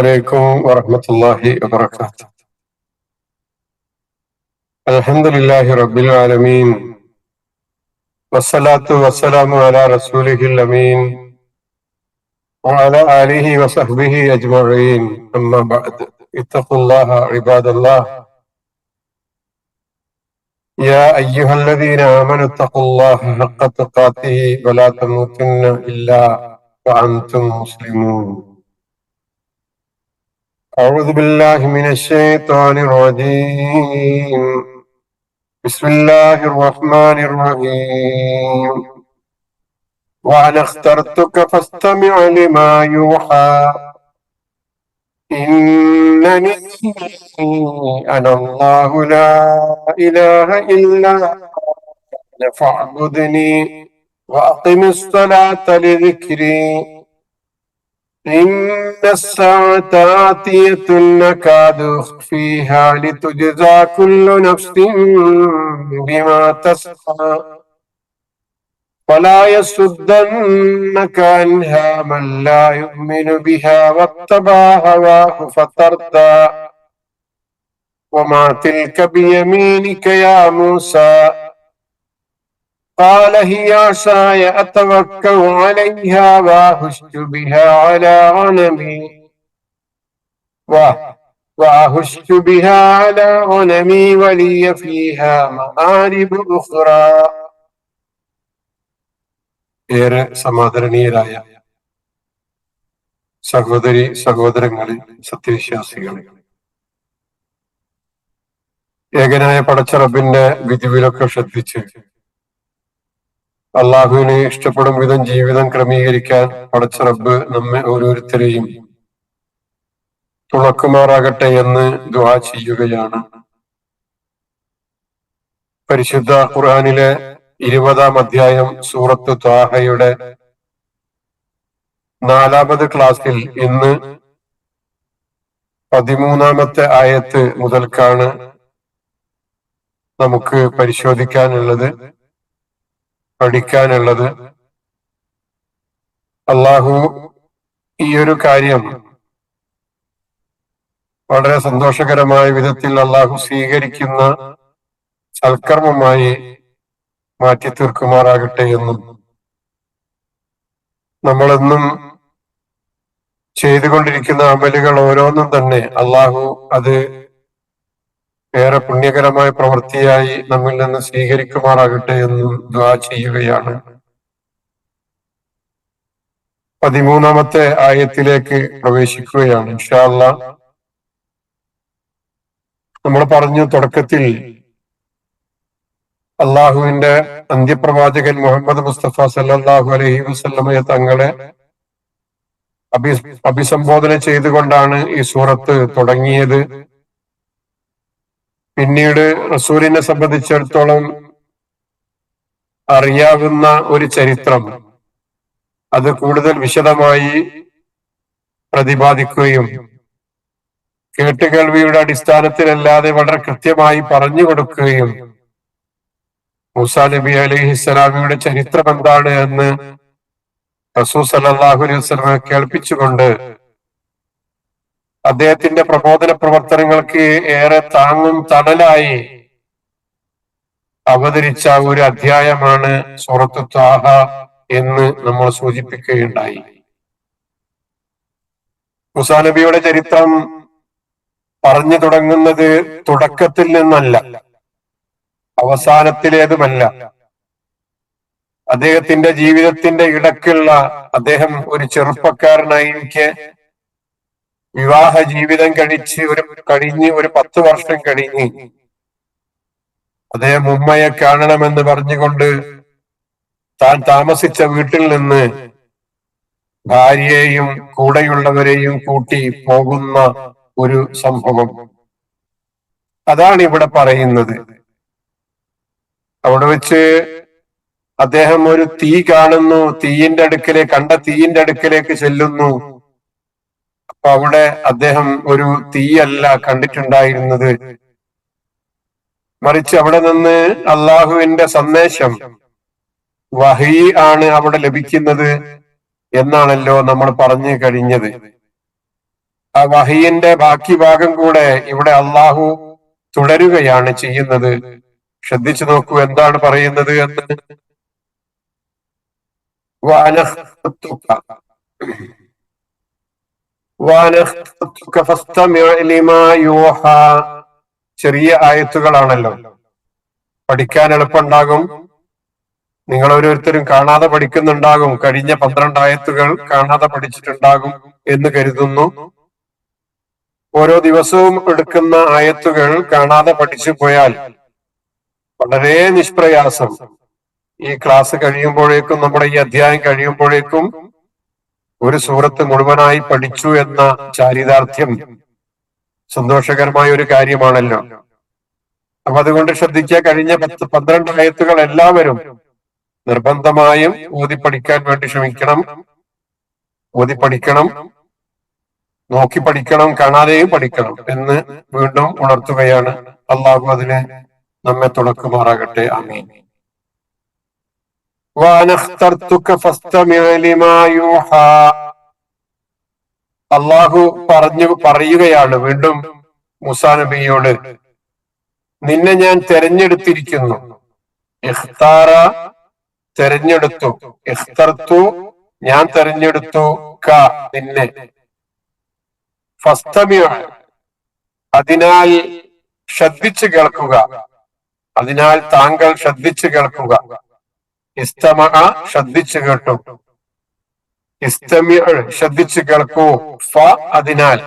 عليكم ورحمة الله وبركاته. الحمد لله رب العالمين، والصلاة والسلام على رسوله الأمين وعلى آله وصحبه أجمعين. أما بعد، اتقوا الله عباد الله. يا أيها الذين آمنوا اتقوا الله حق تقاته ولا تموتن إلا وأنتم مسلمون. أعوذ بالله من الشيطان الرجيم. بسم الله الرحمن الرحيم. وأنا اخترتك فاستمع لما يوحى إنني أنا الله لا إله إلا أنا فاعبدني وأقم الصلاة لذكري إن الساعة آتية أكاد أخفيها لتجزى كل نفس بما تسعى ولا يصدنك عنها من لا يؤمن بها واتبع هواه فتردى وما تلك بيمينك يا موسى قال هي عصاي أتوكأ عليها وأهش بها على غنمي ولي فيها مآرب أخرى. ഏറെ സമാദരണീയരായ സഹോദരി സഹോദരങ്ങളെ, സത്യവിശ്വാസികളെ, ഏകനായ പടച്ച റബ്ബിന്റെ വിധിവിലൊക്കെ ശ്രദ്ധിച്ച് അള്ളാഹുവിനെ ഇഷ്ടപ്പെടും വിധം ജീവിതം ക്രമീകരിക്കാൻ പടച്ച റബ്ബ് നമ്മെ ഓരോരുത്തരെയും തുണക്കുമാറാകട്ടെ എന്ന് ദുആ ചെയ്യുകയാണ്. പരിശുദ്ധ ഖുർആനിലെ 20-ാം അധ്യായം സൂറത്ത് ത്വാഹയുടെ 4-ാമത് ക്ലാസ്സിൽ ഇന്ന് 13-ാമത്തെ ആയത്ത് മുതൽക്കാണ് നമുക്ക് പരിശോധിക്കാനുള്ളത്, പഠിക്കാനുള്ളത്. അള്ളാഹു ഈ ഒരു കാര്യം വളരെ സന്തോഷകരമായ വിധത്തിൽ അള്ളാഹു സ്വീകരിക്കുന്ന സൽക്കർമ്മമായി മാറ്റി തീർക്കുമാറാകട്ടെ എന്നും നമ്മളെന്നും ചെയ്തുകൊണ്ടിരിക്കുന്ന അമലുകൾ ഓരോന്നും തന്നെ അള്ളാഹു അത് ഏറെ പുണ്യകരമായ പ്രവൃത്തിയായി നമ്മിൽ നിന്ന് സ്വീകരിക്കുമാറാകട്ടെ എന്നും ദുആ ചെയ്യുകയാണ്. 13-ാമത്തെ ആയത്തിലേക്ക് പ്രവേശിക്കുകയാണ് ഇൻഷാ അല്ലാഹ്. നമ്മൾ പറഞ്ഞു തുടക്കത്തിൽ അള്ളാഹുവിന്റെ അന്ത്യപ്രവാചകൻ മുഹമ്മദ് മുസ്തഫ സല്ലല്ലാഹു അലൈഹി വസല്ലമയെ തങ്ങളെ അഭിസംബോധന ചെയ്തുകൊണ്ടാണ് ഈ സൂറത്ത് തുടങ്ങിയത്. പിന്നീട് റസൂലിനെ സംബന്ധിച്ചിടത്തോളം അറിയാവുന്ന ഒരു ചരിത്രം അത് കൂടുതൽ വിശദമായി പ്രതിപാദിക്കുകയും കേട്ടുകേൾവിയുടെ അടിസ്ഥാനത്തിലല്ലാതെ വളരെ കൃത്യമായി പറഞ്ഞു കൊടുക്കുകയും മൂസാ നബി അലൈഹിസ്സലാമിയുടെ ചരിത്രം എന്താണ് എന്ന് റസൂൽ സല്ലല്ലാഹു അലൈഹി വസല്ലമയെ കേൾപ്പിച്ചുകൊണ്ട് അദ്ദേഹത്തിന്റെ പ്രബോധന പ്രവർത്തനങ്ങൾക്ക് ഏറെ താങ്ങും തണലായി അവതരിച്ച ഒരു അധ്യായമാണ് സൂറത്ത് ത്വാഹ എന്ന് നമ്മൾ സൂചിപ്പിക്കുകയുണ്ടായി. മൂസാ നബിയുടെ ചരിത്രം പറഞ്ഞു തുടങ്ങുന്നത് തുടക്കത്തിൽ നിന്നല്ല, അവസാനത്തിലേതുമല്ല. അദ്ദേഹത്തിന്റെ ജീവിതത്തിന്റെ ഇടക്കുള്ള, അദ്ദേഹം ഒരു ചെറുപ്പക്കാരനായിരിക്കെ വിവാഹ ജീവിതം കഴിഞ്ഞ് ഒരു 10 വർഷം കഴിഞ്ഞ് അദ്ദേഹം ഉമ്മയെ കാണണമെന്ന് പറഞ്ഞുകൊണ്ട് താൻ താമസിച്ച വീട്ടിൽ നിന്ന് ഭാര്യയെയും കൂടെയുള്ളവരെയും കൂട്ടി പോകുന്ന ഒരു സംഭവം, അതാണ് ഇവിടെ പറയുന്നത്. അവിടെ വെച്ച് അദ്ദേഹം ഒരു തീ കാണുന്നു, കണ്ട തീയിന്റെ അടുക്കലേക്ക് ചെല്ലുന്നു. അപ്പൊ അവിടെ അദ്ദേഹം ഒരു തീയല്ല കണ്ടിട്ടുണ്ടായിരുന്നത്, മറിച്ച് അവിടെ നിന്ന് അള്ളാഹുവിന്റെ സന്ദേശം, വഹീ ആണ് അവിടെ ലഭിക്കുന്നത് എന്നാണല്ലോ നമ്മൾ പറഞ്ഞു കഴിഞ്ഞത്. ആ വഹിയിന്റെ ബാക്കി ഭാഗം കൂടെ ഇവിടെ അള്ളാഹു തുടരുകയാണ് ചെയ്യുന്നത്. ശ്രദ്ധിച്ചു നോക്കൂ എന്താണ് പറയുന്നത് എന്ന്. ചെറിയ ആയത്തുകളാണല്ലോ, പഠിക്കാൻ എളുപ്പമുണ്ടാകും. നിങ്ങൾ ഓരോരുത്തരും കാണാതെ പഠിക്കുന്നുണ്ടാകും. കഴിഞ്ഞ 12 ആയത്തുകൾ കാണാതെ പഠിച്ചിട്ടുണ്ടാകും എന്ന് കരുതുന്നു. ഓരോ ദിവസവും എടുക്കുന്ന ആയത്തുകൾ കാണാതെ പഠിച്ചു പോയാൽ വളരെ നിഷ്പ്രയാസം ഈ ക്ലാസ് കഴിയുമ്പോഴേക്കും, നമ്മുടെ ഈ അധ്യായം കഴിയുമ്പോഴേക്കും ഒരു സൂറത്ത് മുഴുവനായി പഠിച്ചു എന്ന ചാരിതാർത്ഥ്യം സന്തോഷകരമായ ഒരു കാര്യമാണല്ലോ. അപ്പൊ അതുകൊണ്ട് ശ്രദ്ധിക്കുക, കഴിഞ്ഞ 12 ആയത്തുകൾ എല്ലാവരും നിർബന്ധമായും ഓതി പഠിക്കാൻ വേണ്ടി ശ്രമിക്കണം. ഓതി പഠിക്കണം, നോക്കി പഠിക്കണം, കാണാതെയും പഠിക്കണം എന്ന് വീണ്ടും ഉണർത്തുകയാണ്. അള്ളാഹു അതിനെ നമ്മെ തുണക്കുമാറാകട്ടെ. ആമീൻ. അള്ളാഹു പറയുകയാണ് വീണ്ടും മൂസാ നബിയോട്, നിന്നെ ഞാൻ തെരഞ്ഞെടുത്തിരിക്കുന്നു. ഇഖ്താറ തെരഞ്ഞെടുത്തു, ഇഖ്തർതു ഞാൻ തെരഞ്ഞെടുത്തു, ക നിന്നെ, ഫസ്തമിഅ അതിനാൽ ശ്രദ്ധിച്ചു കേൾക്കുക, അതിനാൽ താങ്കൾ ശ്രദ്ധിച്ചു കേൾക്കുക. ഇസ്തമഅ ശ്രദ്ധിച്ചു കേട്ടു, ഇസ്തമിഅ ശ്രദ്ധിച്ചു കേൾക്കൂ, ഫ അതിനാൽ,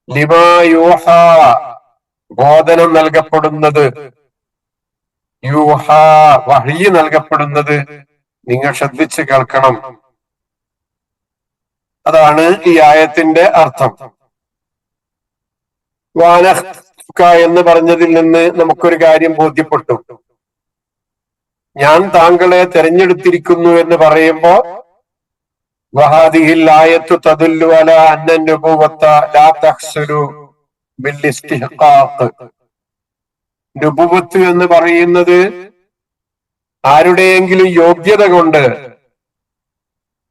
ലിമാ യൂഹ ബോധനം നൽകപ്പെടുന്നത്, യൂഹ വഹ്യ് നൽകപ്പെടുന്നത് നിങ്ങൾ ശ്രദ്ധിച്ചു കേൾക്കണം. അതാണ് ഈ ആയത്തിന്റെ അർത്ഥം. വാനഖ്ക എന്ന് പറഞ്ഞതിൽ നിന്ന് നമുക്കൊരു കാര്യം ബോധ്യപ്പെട്ടു. ഞാൻ താങ്കളെ തെരഞ്ഞെടുത്തിരിക്കുന്നു എന്ന് പറയുമ്പോ വഹാദിഹിൽ ആയത്തു തദുല്ലു അലാ അന്ന നുബുവത്ത ലാ തഹ്സുലു ബിൽ ഇസ്തിഹ്ഖാഖ്. നുബുവത്ത് എന്ന് പറയുന്നത് ആരുടെയെങ്കിലും യോഗ്യത കൊണ്ട്,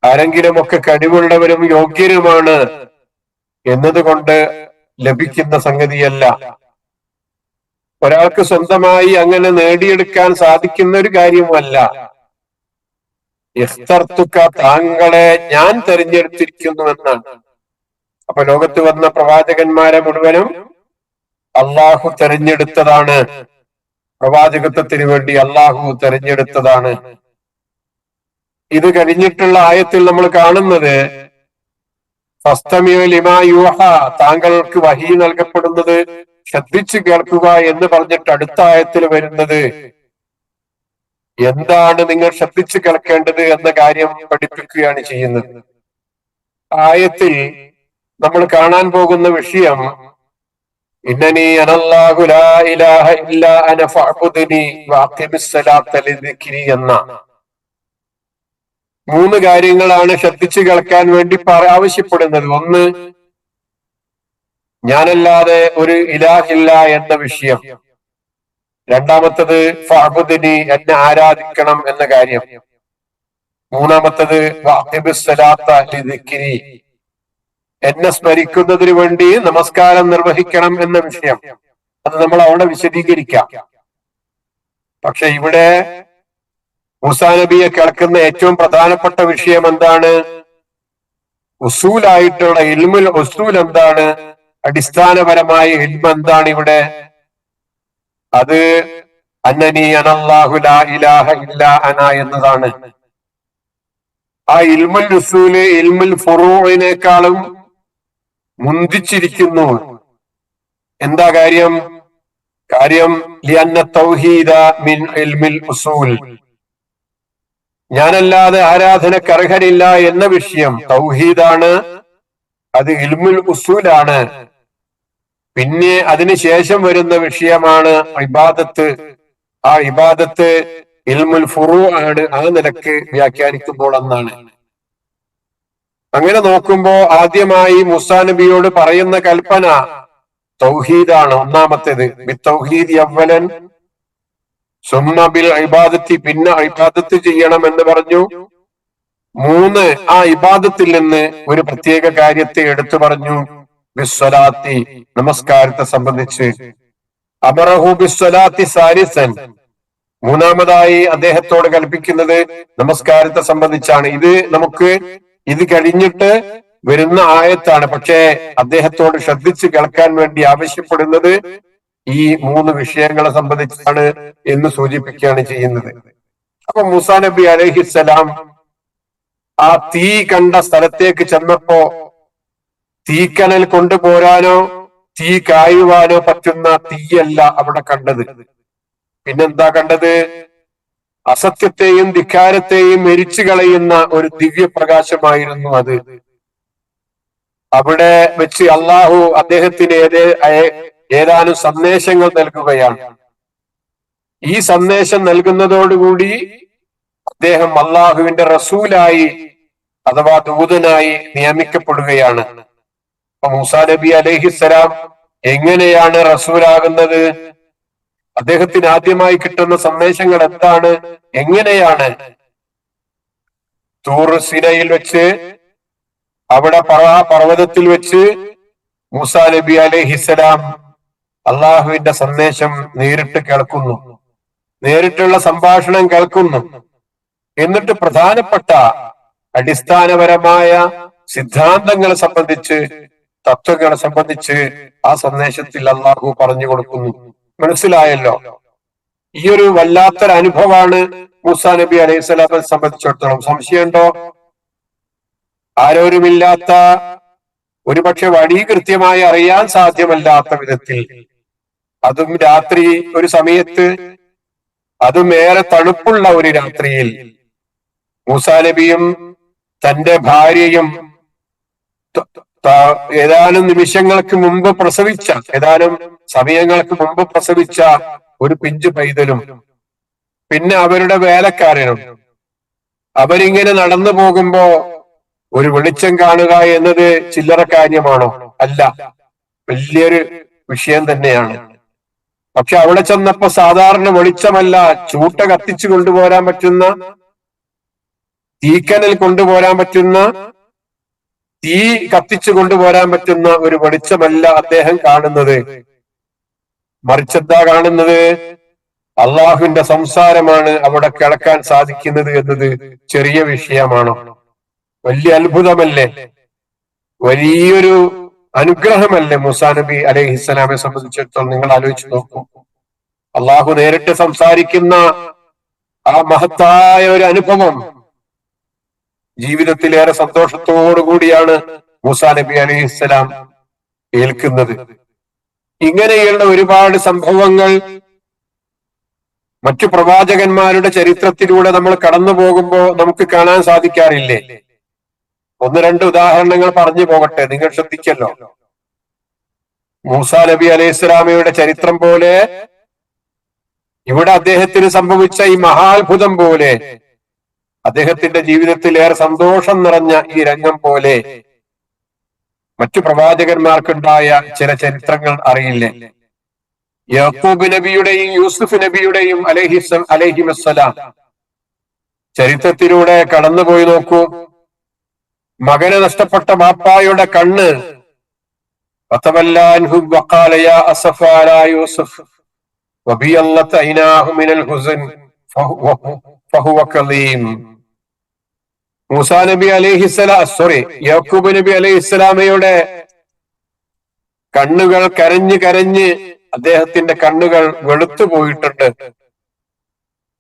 ആരെങ്കിലും ഒക്കെ കഴിവുള്ളവരും യോഗ്യരുമാണ് എന്നതുകൊണ്ട് ലഭിക്കുന്ന സംഗതിയല്ല. ഒരാൾക്ക് സ്വന്തമായി അങ്ങനെ നേടിയെടുക്കാൻ സാധിക്കുന്ന ഒരു കാര്യമല്ല. ഇഖ്തർതുക താങ്കളെ ഞാൻ തെരഞ്ഞെടുത്തിരിക്കുന്നു എന്നാണ്. അപ്പൊ ലോകത്ത് വന്ന പ്രവാചകന്മാരെ മുഴുവനും അള്ളാഹു തെരഞ്ഞെടുത്തതാണ്. പ്രവാചകത്വത്തിന് വേണ്ടി അള്ളാഹു തെരഞ്ഞെടുത്തതാണ്. ഇത് കഴിഞ്ഞിട്ടുള്ള ആയത്തിൽ നമ്മൾ കാണുന്നത് ഫസ്തമിഉ ലിമാ യൂഹ താങ്കൾക്ക് വഹി നൽകപ്പെടുന്നത് ശ്രദ്ധിച്ചു കേൾക്കുക എന്ന് പറഞ്ഞിട്ട് അടുത്ത ആയത്തിൽ വരുന്നത് എന്താണ് നിങ്ങൾ ശ്രദ്ധിച്ചു കേൾക്കേണ്ടത് എന്ന കാര്യം പഠിപ്പിക്കുകയാണ് ചെയ്യുന്നത്. ആയത്തിൽ നമ്മൾ കാണാൻ പോകുന്ന വിഷയം ഇന്നനി അനല്ലാഹു ലാ ഇലാഹ ഇല്ലാ അന ഫഅബ്ദുനി വഅഖിമിസ്സലാത്ത ലിദ്ദിക്രി എന്ന 3 കാര്യങ്ങളാണ് ശ്രദ്ധിച്ചു കേൾക്കാൻ വേണ്ടി ആവശ്യപ്പെടുന്നത്. ഒന്ന്, ഞാനല്ലാതെ ഒരു ഇലാഹില്ല എന്ന വിഷയം. രണ്ടാമത്തത് ഫഅബ്ദുനി എന്നെ ആരാധിക്കണം എന്ന കാര്യം. മൂന്നാമത്തത് വഅഖിമിസ്സലാത്ത ലിദ്ദിക്രി എന്നെ സ്മരിക്കുന്നതിന് വേണ്ടി നമസ്കാരം നിർവഹിക്കണം എന്ന വിഷയം. അത് നമ്മൾ അവിടെ വിശദീകരിക്കാം. പക്ഷെ ഇവിടെ മൂസാ നബിയെ കേൾക്കുന്ന ഏറ്റവും പ്രധാനപ്പെട്ട വിഷയം എന്താണ്? ഉസൂലായിട്ടുള്ള ഇൽമുൽ ഉസൂൽ എന്താണ്? അടിസ്ഥാനപരമായ ഇൽമ എന്താണ് ഇവിടെ? അത് അന്നനി അനല്ലാഹു ലാ ഇലാഹ ഇല്ലാ അന എന്നതാണ്. ആ ഇൽമുൽ ഉസൂല് ഇൽമുൽ ഫുറൂഇനേക്കാളും മുന്തിച്ചിരിക്കുന്നു. എന്താ കാര്യം? ലിഅന്ന തൗഹീദ മിൻ ഇൽമിൽ ഉസൂൽ, ഞാനല്ലാതെ ആരാധനക്ക് അർഹനില്ല എന്ന വിഷയം തൗഹീദാണ്. അത് ഇൽമുൽ ഉസൂലാണ്. പിന്നെ അതിനുശേഷം വരുന്ന വിഷയമാണ് ഇബാദത്ത്. ആ ഇബാദത്ത് ഇൽമുൽ ഫുറൂ ആണ്. ആ നിലക്ക് വ്യാഖ്യാനിക്കുമ്പോൾ എന്നാണ്. അങ്ങനെ നോക്കുമ്പോ ആദ്യമായി മൂസാ നബിയോട് പറയുന്ന കൽപ്പന തൗഹീദാണ്. ഒന്നാമത്തേത് ബിത്തൗഹീദി അവ്വലൻ സുമ്മ ബിൽ ഇബാദത്തി, പിന്നെ ഇബാദത്ത് ചെയ്യണം എന്ന് പറഞ്ഞു. മൂന്ന്, ആ ഇബാദത്തിൽ നിന്ന് ഒരു പ്രത്യേക കാര്യത്തെ എടുത്തു പറഞ്ഞു. ബിസ്വലാത്തി, നമസ്കാരത്തെ സംബന്ധിച്ച്. അമറഹു ബിസ്വലാത്തി സാരിസൻ, മൂന്നാമതായി അദ്ദേഹത്തോട് കൽപ്പിക്കുന്നത് നമസ്കാരത്തെ സംബന്ധിച്ചാണ്. ഇത് കഴിഞ്ഞിട്ട് വരുന്ന ആയത്താണ്. പക്ഷേ അദ്ദേഹത്തോട് ശ്രദ്ധിച്ച് കേൾക്കാൻ വേണ്ടി ആവശ്യപ്പെടുന്നത് ഈ മൂന്ന് വിഷയങ്ങളെ സംബന്ധിച്ചാണ് എന്ന് സൂചിപ്പിക്കുകയാണ് ചെയ്യുന്നത്. അപ്പൊ മൂസാ നബി അലൈഹിസ്സലാം ആ തീ കണ്ട സ്ഥലത്തേക്ക് ചെന്നപ്പോ തീക്കനൽ കൊണ്ടുപോരാനോ തീ കായുവാനോ പറ്റുന്ന തീയല്ല അവിടെ കണ്ടത്. പിന്നെന്താ കണ്ടത്? അസത്യത്തെയും ധിക്കാരത്തെയും എരിച്ചു കളയുന്ന ഒരു ദിവ്യപ്രകാശമായിരുന്നു അത്. അവിടെ വെച്ച് അള്ളാഹു അദ്ദേഹത്തിന് ഏതാനും സന്ദേശങ്ങൾ നൽകുകയാണ്. ഈ സന്ദേശം നൽകുന്നതോടുകൂടി അദ്ദേഹം അള്ളാഹുവിന്റെ റസൂലായി അഥവാ ദൂതനായി നിയമിക്കപ്പെടുകയാണ്. അപ്പൊ മൂസാ നബി അലൈഹിസ്സലാം എങ്ങനെയാണ് റസൂലാകുന്നത്? അദ്ദേഹത്തിന് ആദ്യമായി കിട്ടുന്ന സന്ദേശങ്ങൾ എന്താണ്? എങ്ങനെയാണ്? തൂർ സിനയിൽ വെച്ച്, അവിടെ പർവ്വതത്തിൽ വെച്ച് മൂസാ നബി അലൈഹിസ്സലാം അള്ളാഹുവിന്റെ സന്ദേശം നേരിട്ട് കേൾക്കുന്നു, നേരിട്ടുള്ള സംഭാഷണം കേൾക്കുന്നു. എന്നിട്ട് പ്രധാനപ്പെട്ട അടിസ്ഥാനപരമായ സിദ്ധാന്തങ്ങളെ സംബന്ധിച്ച്, തത്വങ്ങളെ സംബന്ധിച്ച് ആ സന്ദേശത്തിൽ അള്ളാഹു പറഞ്ഞു കൊടുക്കുന്നു. മനസ്സിലായല്ലോ? ഈ ഒരു വല്ലാത്തൊരു അനുഭവമാണ് മൂസാ നബി അലൈഹി സ്വലാമിനെ സംബന്ധിച്ചിടത്തോളം. സംശയമുണ്ടോ? ആരോരുമില്ലാത്ത, ഒരുപക്ഷെ വഴി കൃത്യമായി അറിയാൻ സാധ്യമല്ലാത്ത വിധത്തിൽ, അതും രാത്രി ഒരു സമയത്ത്, അതും ഏറെ തണുപ്പുള്ള ഒരു രാത്രിയിൽ മൂസാ നബിയും തന്റെ ഭാര്യയും ഏതാനും നിമിഷങ്ങൾക്ക് മുമ്പ് പ്രസവിച്ച, ഏതാനും സമയങ്ങൾക്ക് മുമ്പ് പ്രസവിച്ച ഒരു പിഞ്ചു പൈതലും പിന്നെ അവരുടെ വേലക്കാരനും അവരിങ്ങനെ നടന്നു പോകുമ്പോ ഒരു വെളിച്ചം കാണുക എന്നത് ചില്ലറ കാര്യമാണോ? അല്ല, വലിയൊരു വിഷയം തന്നെയാണ്. പക്ഷെ അവിടെ ചെന്നപ്പോ സാധാരണ വെളിച്ചമല്ല, ചൂട്ട കത്തിച്ചു കൊണ്ടുപോരാൻ പറ്റുന്ന, തീക്കനൽ കൊണ്ടുപോരാൻ പറ്റുന്ന, തീ കത്തിച്ചു കൊണ്ടുപോരാൻ പറ്റുന്ന ഒരു വെളിച്ചമല്ല അദ്ദേഹം കാണുന്നത്. മറിച്ചെന്താ കാണുന്നത്? അള്ളാഹുവിന്റെ സംസാരമാണ് അവിടെ കേൾക്കാൻ സാധിക്കുന്നത് എന്നത് ചെറിയ വിഷയമാണോ? വലിയ അത്ഭുതമല്ലേ? വലിയൊരു അനുഗ്രഹമല്ലേ മൂസാ നബി അലൈഹിസ്സലാമെ സംബന്ധിച്ചിടത്തോളം? നിങ്ങൾ ആലോചിച്ച് നോക്കൂ. അള്ളാഹു നേരിട്ട് സംസാരിക്കുന്ന ആ മഹത്തായ ഒരു അനുഭവം ജീവിതത്തിലേറെ സന്തോഷത്തോടു കൂടിയാണ് മൂസാ നബി അലൈഹിസ്സലാം ഏൽക്കുന്നത്. ഇങ്ങനെയുള്ള ഒരുപാട് സംഭവങ്ങൾ മറ്റു പ്രവാചകന്മാരുടെ ചരിത്രത്തിലൂടെ നമ്മൾ കടന്നു പോകുമ്പോൾ നമുക്ക് കാണാൻ സാധിക്കാറില്ലേ? ഒന്ന് രണ്ട് ഉദാഹരണങ്ങൾ പറഞ്ഞു പോകട്ടെ, നിങ്ങൾ ശ്രദ്ധിക്കല്ലോ. മൂസാ നബി അലൈഹി സ്വലാമയുടെ ചരിത്രം പോലെ, ഇവിടെ അദ്ദേഹത്തിന് സംഭവിച്ച ഈ മഹാത്ഭുതം പോലെ, അദ്ദേഹത്തിന്റെ ജീവിതത്തിൽ ഏറെ സന്തോഷം നിറഞ്ഞ ഈ രംഗം പോലെ മറ്റു പ്രവാചകന്മാർക്കുണ്ടായ ചില ചരിത്രങ്ങൾ അറിയില്ലേ? യാക്കൂബ് നബിയുടെയും യൂസുഫ് നബിയുടെയും അലൈഹിമസ്സലാം ചരിത്രത്തിലൂടെ കടന്നുപോയി നോക്കൂ. മകനെ നഷ്ടപ്പെട്ട ബാപ്പായുടെ കണ്ണ് മൂസാ നബി യാക്കൂബ് നബി അലൈഹിസ്സലാമയുടെ കണ്ണുകൾ കരഞ്ഞ് കരഞ്ഞ് അദ്ദേഹത്തിന്റെ കണ്ണുകൾ വെളുത്തു പോയിട്ടുണ്ട്.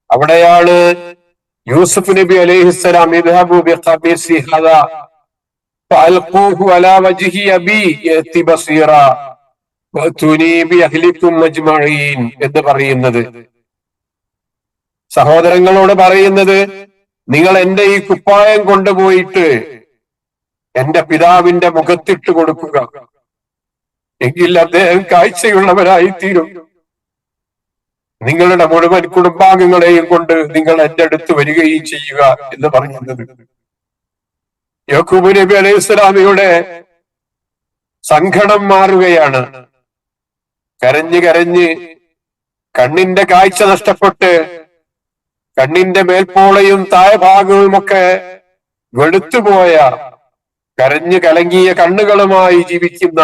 അവിടെയാണ് യൂസുഫ് നബി അലൈഹിസ്സലാം എന്ന് പറയുന്നത്. സഹോദരങ്ങളോട് പറയുന്നത്, നിങ്ങൾ എന്റെ ഈ കുപ്പായം കൊണ്ടുപോയിട്ട് എന്റെ പിതാവിന്റെ മുഖത്തിട്ട് കൊടുക്കുക, എങ്കിൽ അദ്ദേഹം കാഴ്ചയുള്ളവരായി തീരും. നിങ്ങളുടെ മുഴുവൻ കുടുംബാംഗങ്ങളെയും കൊണ്ട് നിങ്ങൾ എന്റെ അടുത്ത് വരികയും ചെയ്യുക എന്ന് പറയുന്നത്. യാക്കൂബ് നബി അലൈഹി സ്വലാമിയുടെ സങ്കടം മാറുകയാണ്. കരഞ്ഞ് കരഞ്ഞ് കണ്ണിന്റെ കാഴ്ച നഷ്ടപ്പെട്ട് കണ്ണിന്റെ മേൽപ്പോളയും താഴ്ഭാഗവുമൊക്കെ വെളുത്തുപോയ കരഞ്ഞു കലങ്ങിയ കണ്ണുകളുമായി ജീവിക്കുന്ന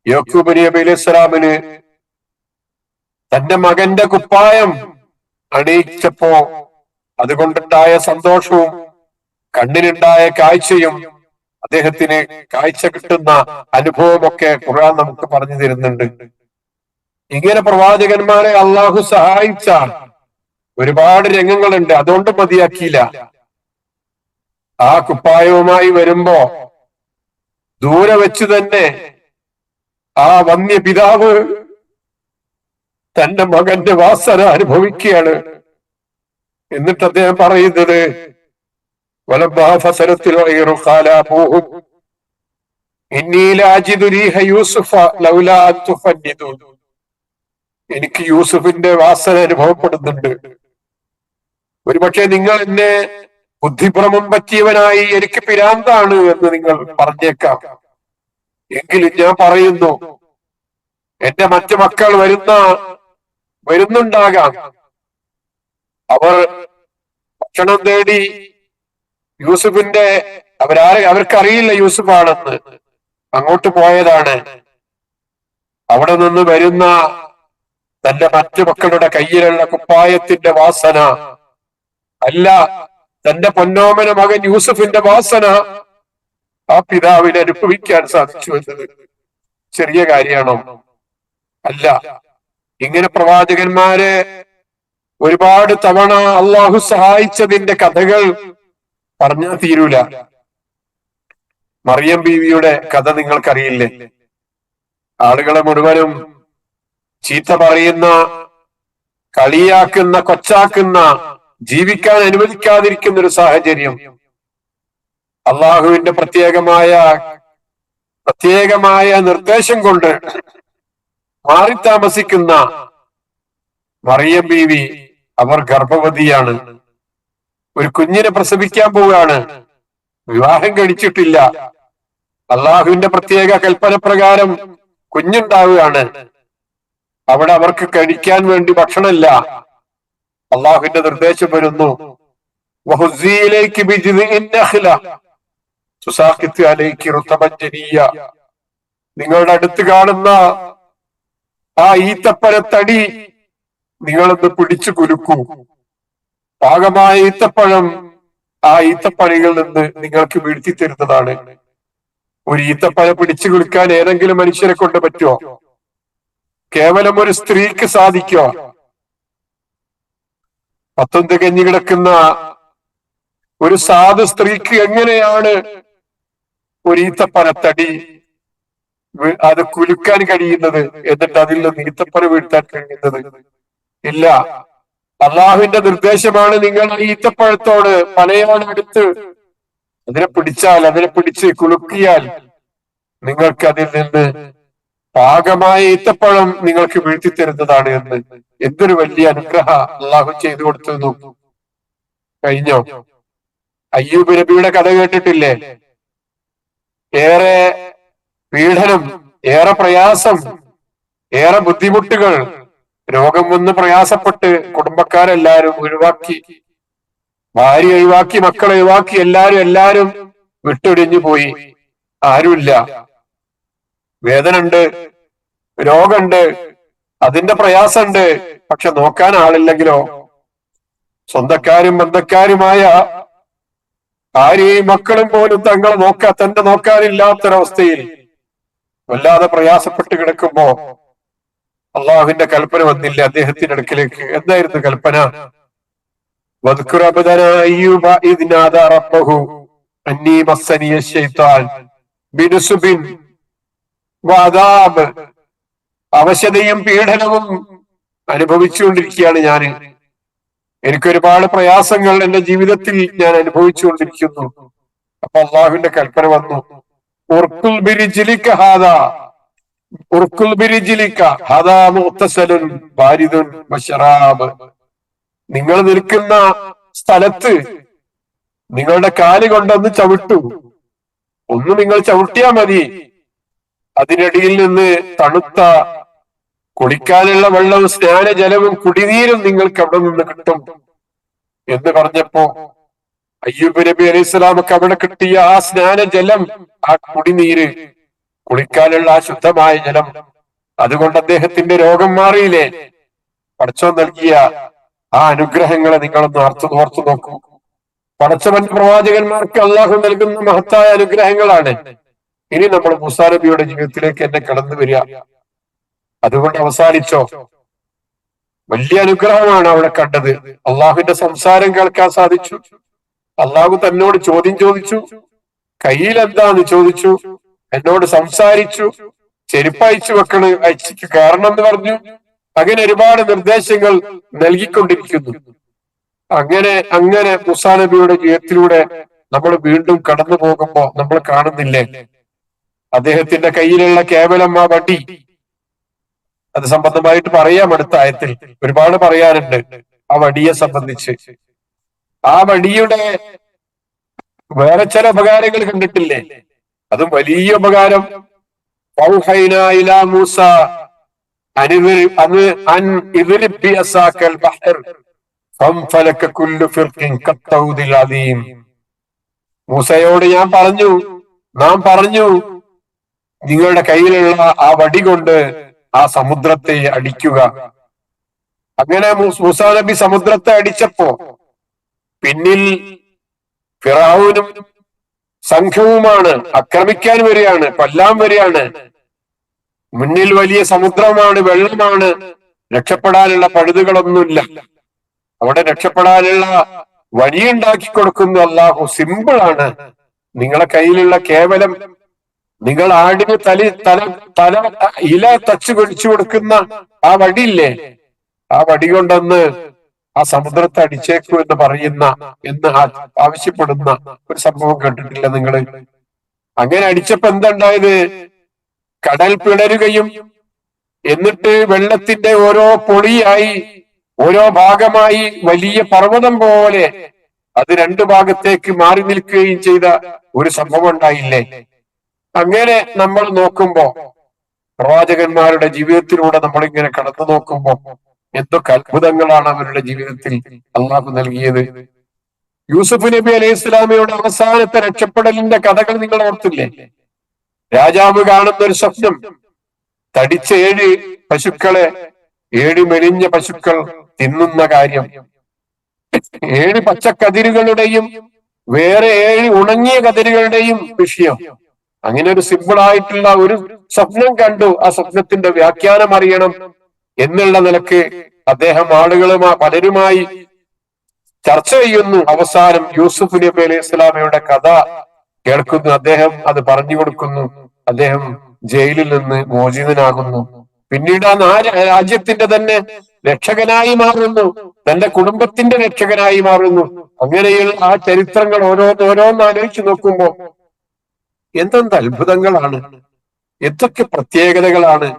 യാക്കൂബ് നബി അലൈഹി സ്വലാമിന് തന്റെ മകന്റെ കുപ്പായം അണിയിച്ചപ്പോ അതുകൊണ്ടുണ്ടായ സന്തോഷവും കണ്ണിനുണ്ടായ കാഴ്ചയും അദ്ദേഹത്തിന് കാഴ്ച കിട്ടുന്ന അനുഭവമൊക്കെ ഖുർആൻ നമുക്ക് പറഞ്ഞു തരുന്നുണ്ട്. ഇങ്ങനെ പ്രവാചകന്മാരെ അള്ളാഹു സഹായിച്ച ഒരുപാട് രംഗങ്ങളുണ്ട്. അതുകൊണ്ട് മതിയാക്കിയില്ല. ആ കുപ്പായവുമായി വരുമ്പോ ദൂരെ വെച്ച് തന്നെ ആ വന്യ പിതാവ് തന്റെ മകന്റെ വാസന അനുഭവിക്കുകയാണ്. എന്നിട്ട് അദ്ദേഹം പറയുന്നത് എനിക്ക് യൂസുഫിന്റെ വാസന അനുഭവപ്പെടുന്നുണ്ട്. ഒരുപക്ഷെ നിങ്ങൾ എന്നെ ബുദ്ധിഭ്രമം പറ്റിയവനായി എനിക്ക് പിരാന്താണ് എന്ന് നിങ്ങൾ പറഞ്ഞേക്കാം. എങ്കിലും ഞാൻ പറയുന്നു, എന്റെ മറ്റു മക്കൾ വരുന്നുണ്ടാകാം. അവർ ഭക്ഷണം തേടി യൂസുഫിന്റെ അവർക്കറിയില്ല യൂസുഫാണെന്ന്, അങ്ങോട്ട് പോയതാണ്. അവിടെ നിന്ന് വരുന്ന തന്റെ മറ്റു മക്കളുടെ കയ്യിലുള്ള കുപ്പായത്തിന്റെ വാസന അല്ല, തന്റെ പൊന്നോമന മകൻ യൂസുഫിന്റെ വാസന ആ പിതാവിന് അനുഭവിക്കാൻ സാധിച്ചു എന്നത് ചെറിയ കാര്യമാണോ? അല്ല. ഇങ്ങനെ പ്രവാചകന്മാരെ ഒരുപാട് തവണ അള്ളാഹു സഹായിച്ചതിന്റെ കഥകൾ പറഞ്ഞാൽ തീരൂല. മറിയം ബീവിയുടെ കഥ നിങ്ങൾക്കറിയില്ലേ? ആളുകളെ മുഴുവനും ചീത്ത പറയുന്ന, കളിയാക്കുന്ന, കൊച്ചാക്കുന്ന, ജീവിക്കാൻ അനുവദിക്കാതിരിക്കുന്ന ഒരു സാഹചര്യം അള്ളാഹുവിന്റെ പ്രത്യേകമായ നിർദ്ദേശം കൊണ്ട് മാറി താമസിക്കുന്ന മറിയം ബീവി അവർ ഗർഭവതിയാണ്. ഒരു കുഞ്ഞിനെ പ്രസവിക്കാൻ പോവുകയാണ്. വിവാഹം കഴിച്ചിട്ടില്ല. അള്ളാഹുവിന്റെ പ്രത്യേക കൽപ്പന പ്രകാരം കുഞ്ഞുണ്ടാവുകയാണ്. അവിടെ അവർക്ക് കഴിക്കാൻ വേണ്ടി ഭക്ഷണമില്ല. അള്ളാഹുവിന്റെ നിർദ്ദേശം വരുന്നു, നിങ്ങളുടെ അടുത്ത് കാണുന്ന ആ ഈത്തപ്പഴത്തടി നിങ്ങളൊന്ന് പിടിച്ചു കുലുക്കൂ. പാകമായ ഈത്തപ്പഴം ആ ഈത്തപ്പഴങ്ങളിൽ നിന്ന് നിങ്ങൾക്ക് വീഴ്ത്തി തരുന്നതാണ്. ഒരു ഈത്തപ്പഴം പിടിച്ചു കുലുക്കാൻ ഏതെങ്കിലും മനുഷ്യരെ കൊണ്ട് പറ്റുമോ? കേവലം ഒരു സ്ത്രീക്ക് സാധിക്കോ? പത്തും തികഞ്ഞു കിടക്കുന്ന ഒരു സാധു സ്ത്രീക്ക് എങ്ങനെയാണ് ഒരു ഈത്തപ്പഴത്തടി അത് കുലുക്കാൻ കഴിയുന്നത്, എന്നിട്ട് അതിൽ നിന്ന് ഈത്തപ്പഴം വീഴ്ത്താൻ കഴിയുന്നത്? ഇല്ല. അള്ളാഹുവിന്റെ നിർദ്ദേശമാണ്, നിങ്ങൾ ഈ ഈത്തപ്പഴത്തോട് പലയാളെടുത്ത് അതിനെ പിടിച്ച് കുലുക്കിയാൽ നിങ്ങൾക്ക് അതിൽ നിന്ന് പാകമായ ഈത്തപ്പഴം നിങ്ങൾക്ക് വീഴ്ത്തി തരുന്നതാണ് എന്ന്. എന്തൊരു വലിയ അനുഗ്രഹ അള്ളാഹു ചെയ്തു കൊടുത്തു നോക്കൂ. കഴിഞ്ഞോ? അയ്യൂബ് നബിയുടെ കഥ കേട്ടിട്ടില്ലേ? ഏറെ പീഡനം, ഏറെ പ്രയാസം, ഏറെ ബുദ്ധിമുട്ടുകൾ, രോഗം വന്ന് പ്രയാസപ്പെട്ട് കുടുംബക്കാരെല്ലാരും ഒഴിവാക്കി, ഭാര്യ ഒഴിവാക്കി, മക്കളെ ഒഴിവാക്കി, എല്ലാരും വിട്ടൊഴിഞ്ഞു പോയി. ആരുമില്ല. വേദന ഉണ്ട്, രോഗമുണ്ട്, അതിന്റെ പ്രയാസമുണ്ട്. പക്ഷെ നോക്കാൻ ആളില്ലെങ്കിലോ? സ്വന്തക്കാരും ബന്ധക്കാരുമായ ഭാര്യയും മക്കളും പോലും തന്നെ നോക്കാനില്ലാത്തൊരവസ്ഥയിൽ വല്ലാതെ പ്രയാസപ്പെട്ട് കിടക്കുമ്പോ അള്ളാഹുവിന്റെ കൽപ്പന വന്നില്ല അദ്ദേഹത്തിന്റെ അടുക്കിലേക്ക്. എന്തായിരുന്നു കൽപ്പന? അവശതയും പീഡനവും അനുഭവിച്ചുകൊണ്ടിരിക്കുകയാണ് ഞാൻ. എനിക്കൊരുപാട് പ്രയാസങ്ങൾ എന്റെ ജീവിതത്തിൽ ഞാൻ അനുഭവിച്ചുകൊണ്ടിരിക്കുന്നു. അപ്പൊ അള്ളാഹുവിന്റെ കൽപ്പന വന്നു, നിങ്ങൾ നിൽക്കുന്ന സ്ഥലത്ത് നിങ്ങളുടെ കാല് കൊണ്ടൊന്ന് ചവിട്ടു. ഒന്ന് നിങ്ങൾ ചവിട്ടിയാ മതി. അതിനിടയിൽ നിന്ന് തണുത്ത കുടിക്കാനുള്ള വെള്ളവും സ്നാനജലവും കുടിനീരും നിങ്ങൾക്ക് അവിടെ നിന്ന് കിട്ടും എന്ന് പറഞ്ഞപ്പോ അയ്യൂബ് നബി അലൈഹി സ്വലാമൊക്കെ അവിടെ കിട്ടിയ ആ സ്നാനജലം, ആ കുടിനീര്, കുളിക്കാനുള്ള ആ ശുദ്ധമായ ജലം, അതുകൊണ്ട് അദ്ദേഹത്തിന്റെ രോഗം മാറിയില്ലേ? പടച്ചോൻ നൽകിയ ആ അനുഗ്രഹങ്ങളെ നിങ്ങളൊന്ന് ഓർത്തു നോക്കൂ. പടച്ചവൻ പ്രവാചകന്മാർക്ക് അള്ളാഹു നൽകുന്ന മഹത്തായ അനുഗ്രഹങ്ങളാണ്. ഇനി നമ്മൾ മൂസാ നബിയുടെ ജീവിതത്തിലേക്ക് എന്നെ കടന്നു വരിക. അതുകൊണ്ട് അവസാനിച്ചോ? വലിയ അനുഗ്രഹമാണ് അവിടെ കണ്ടത്. അള്ളാഹുവിന്റെ സംസാരം കേൾക്കാൻ സാധിച്ചു. അള്ളാഹു തന്നോട് ചോദ്യം ചോദിച്ചു, കയ്യിൽ എന്താന്ന് ചോദിച്ചു, എന്നോട് സംസാരിച്ചു, ചെരുപ്പ് അയച്ചു അയച്ചു കാരണം എന്ന് പറഞ്ഞു. അങ്ങനെ ഒരുപാട് നിർദ്ദേശങ്ങൾ നൽകിക്കൊണ്ടിരിക്കുന്നു. അങ്ങനെ അങ്ങനെ മൂസാ നബിയുടെ ജീവിതത്തിലൂടെ നമ്മൾ വീണ്ടും കടന്നു പോകുമ്പോ നമ്മൾ കാണുന്നില്ലേ, അദ്ദേഹത്തിന്റെ കയ്യിലുള്ള കേവലം ആ വടി. അത് സംബന്ധമായിട്ട് പറയാം അടുത്ത ആയത്തിൽ, ഒരുപാട് പറയാനുണ്ട് ആ വടിയെ സംബന്ധിച്ച്. ആ വടിയുടെ വേറെ ചില ഉപകാരങ്ങൾ കണ്ടിട്ടില്ലേ? അതും വലിയ ഉപകാരം. മൂസ മൂസയോട് നാം പറഞ്ഞു, നിങ്ങളുടെ കയ്യിലുള്ള ആ വടി കൊണ്ട് ആ സമുദ്രത്തെ അടിക്കുക. അങ്ങനെ മൂസാ നബി സമുദ്രത്തെ അടിച്ചപ്പോ പിന്നിൽ ഫിറഔനും സംഘവുമാണ് ആക്രമിക്കാൻ വരികയാണ്, കൊല്ലാൻ വരികയാണ്. മുന്നിൽ വലിയ സമുദ്രമാണ്, വെള്ളമാണ്, രക്ഷപ്പെടാനുള്ള പഴുതുകളൊന്നുമില്ല. അവിടെ രക്ഷപ്പെടാനുള്ള വഴിയുണ്ടാക്കി കൊടുക്കുന്നു അല്ലാഹു. സിമ്പിൾ ആണ്. നിങ്ങളെ കയ്യിലുള്ള കേവലം നിങ്ങൾ ആടിന് തല ഇല തച്ചു പിടിച്ചു കൊടുക്കുന്ന ആ വടിയില്ലേ, ആ വടി കൊണ്ടൊന്ന് ആ സമുദ്രത്തെ അടിച്ചേക്കൂ എന്ന് ആവശ്യപ്പെടുന്ന ഒരു സംഭവം കണ്ടിട്ടില്ല നിങ്ങൾ? അങ്ങനെ അടിച്ചപ്പോ എന്തുണ്ടായത്? കടൽ പിളരുകയും എന്നിട്ട് വെള്ളത്തിന്റെ ഓരോ പൊടിയായി, ഓരോ ഭാഗമായി വലിയ പർവ്വതം പോലെ അത് രണ്ടു ഭാഗത്തേക്ക് മാറി നിൽക്കുകയും ചെയ്ത ഒരു സംഭവം ഉണ്ടായില്ലേ? അങ്ങനെ നമ്മൾ നോക്കുമ്പോ, പ്രവാചകന്മാരുടെ ജീവിതത്തിലൂടെ നമ്മളിങ്ങനെ കടന്നു നോക്കുമ്പോ എന്തൊക്കെ അത്ഭുതങ്ങളാണ് അവരുടെ ജീവിതത്തിൽ അള്ളാഹു നൽകിയത്. യൂസുഫ് നബി അലൈഹി ഇസ്ലാമിയുടെ അവസാനത്തെ രക്ഷപ്പെടലിന്റെ കഥകൾ നിങ്ങൾ ഓർത്തില്ലേ? രാജാവ് കാണുന്ന ഒരു സ്വപ്നം, തടിച്ച 7 പശുക്കളെ 7 മെലിഞ്ഞ പശുക്കൾ തിന്നുന്ന കാര്യം, 7 പച്ചക്കതിരുകളുടെയും വേറെ 7 ഉണങ്ങിയ കതിരുകളുടെയും വിഷയം. അങ്ങനെ ഒരു സിമ്പിൾ ആയിട്ടുള്ള ഒരു സ്വപ്നം കണ്ടു. ആ സ്വപ്നത്തിന്റെ വ്യാഖ്യാനം അറിയണം എന്നുള്ള നിലക്ക് അദ്ദേഹം പലരുമായി ചർച്ച ചെയ്യുന്നു. അവസാനം യൂസുഫ് നബി അലൈഹി സ്വലാമയുടെ കഥ കേൾക്കുന്നു. അദ്ദേഹം അത് പറഞ്ഞു കൊടുക്കുന്നു. അദ്ദേഹം ജയിലിൽ നിന്ന് മോചിതനാകുന്നു. പിന്നീട് ആ രാജ്യത്തിന്റെ തന്നെ രക്ഷകനായി മാറുന്നു, തന്റെ കുടുംബത്തിന്റെ രക്ഷകനായി മാറുന്നു. അങ്ങനെയുള്ള ആ ചരിത്രങ്ങൾ ഓരോന്ന് ആലോചിച്ച് നോക്കുമ്പോ എന്തെന്ത് അത്ഭുതങ്ങളാണ്, എന്തൊക്കെ പ്രത്യേകതകളാണ്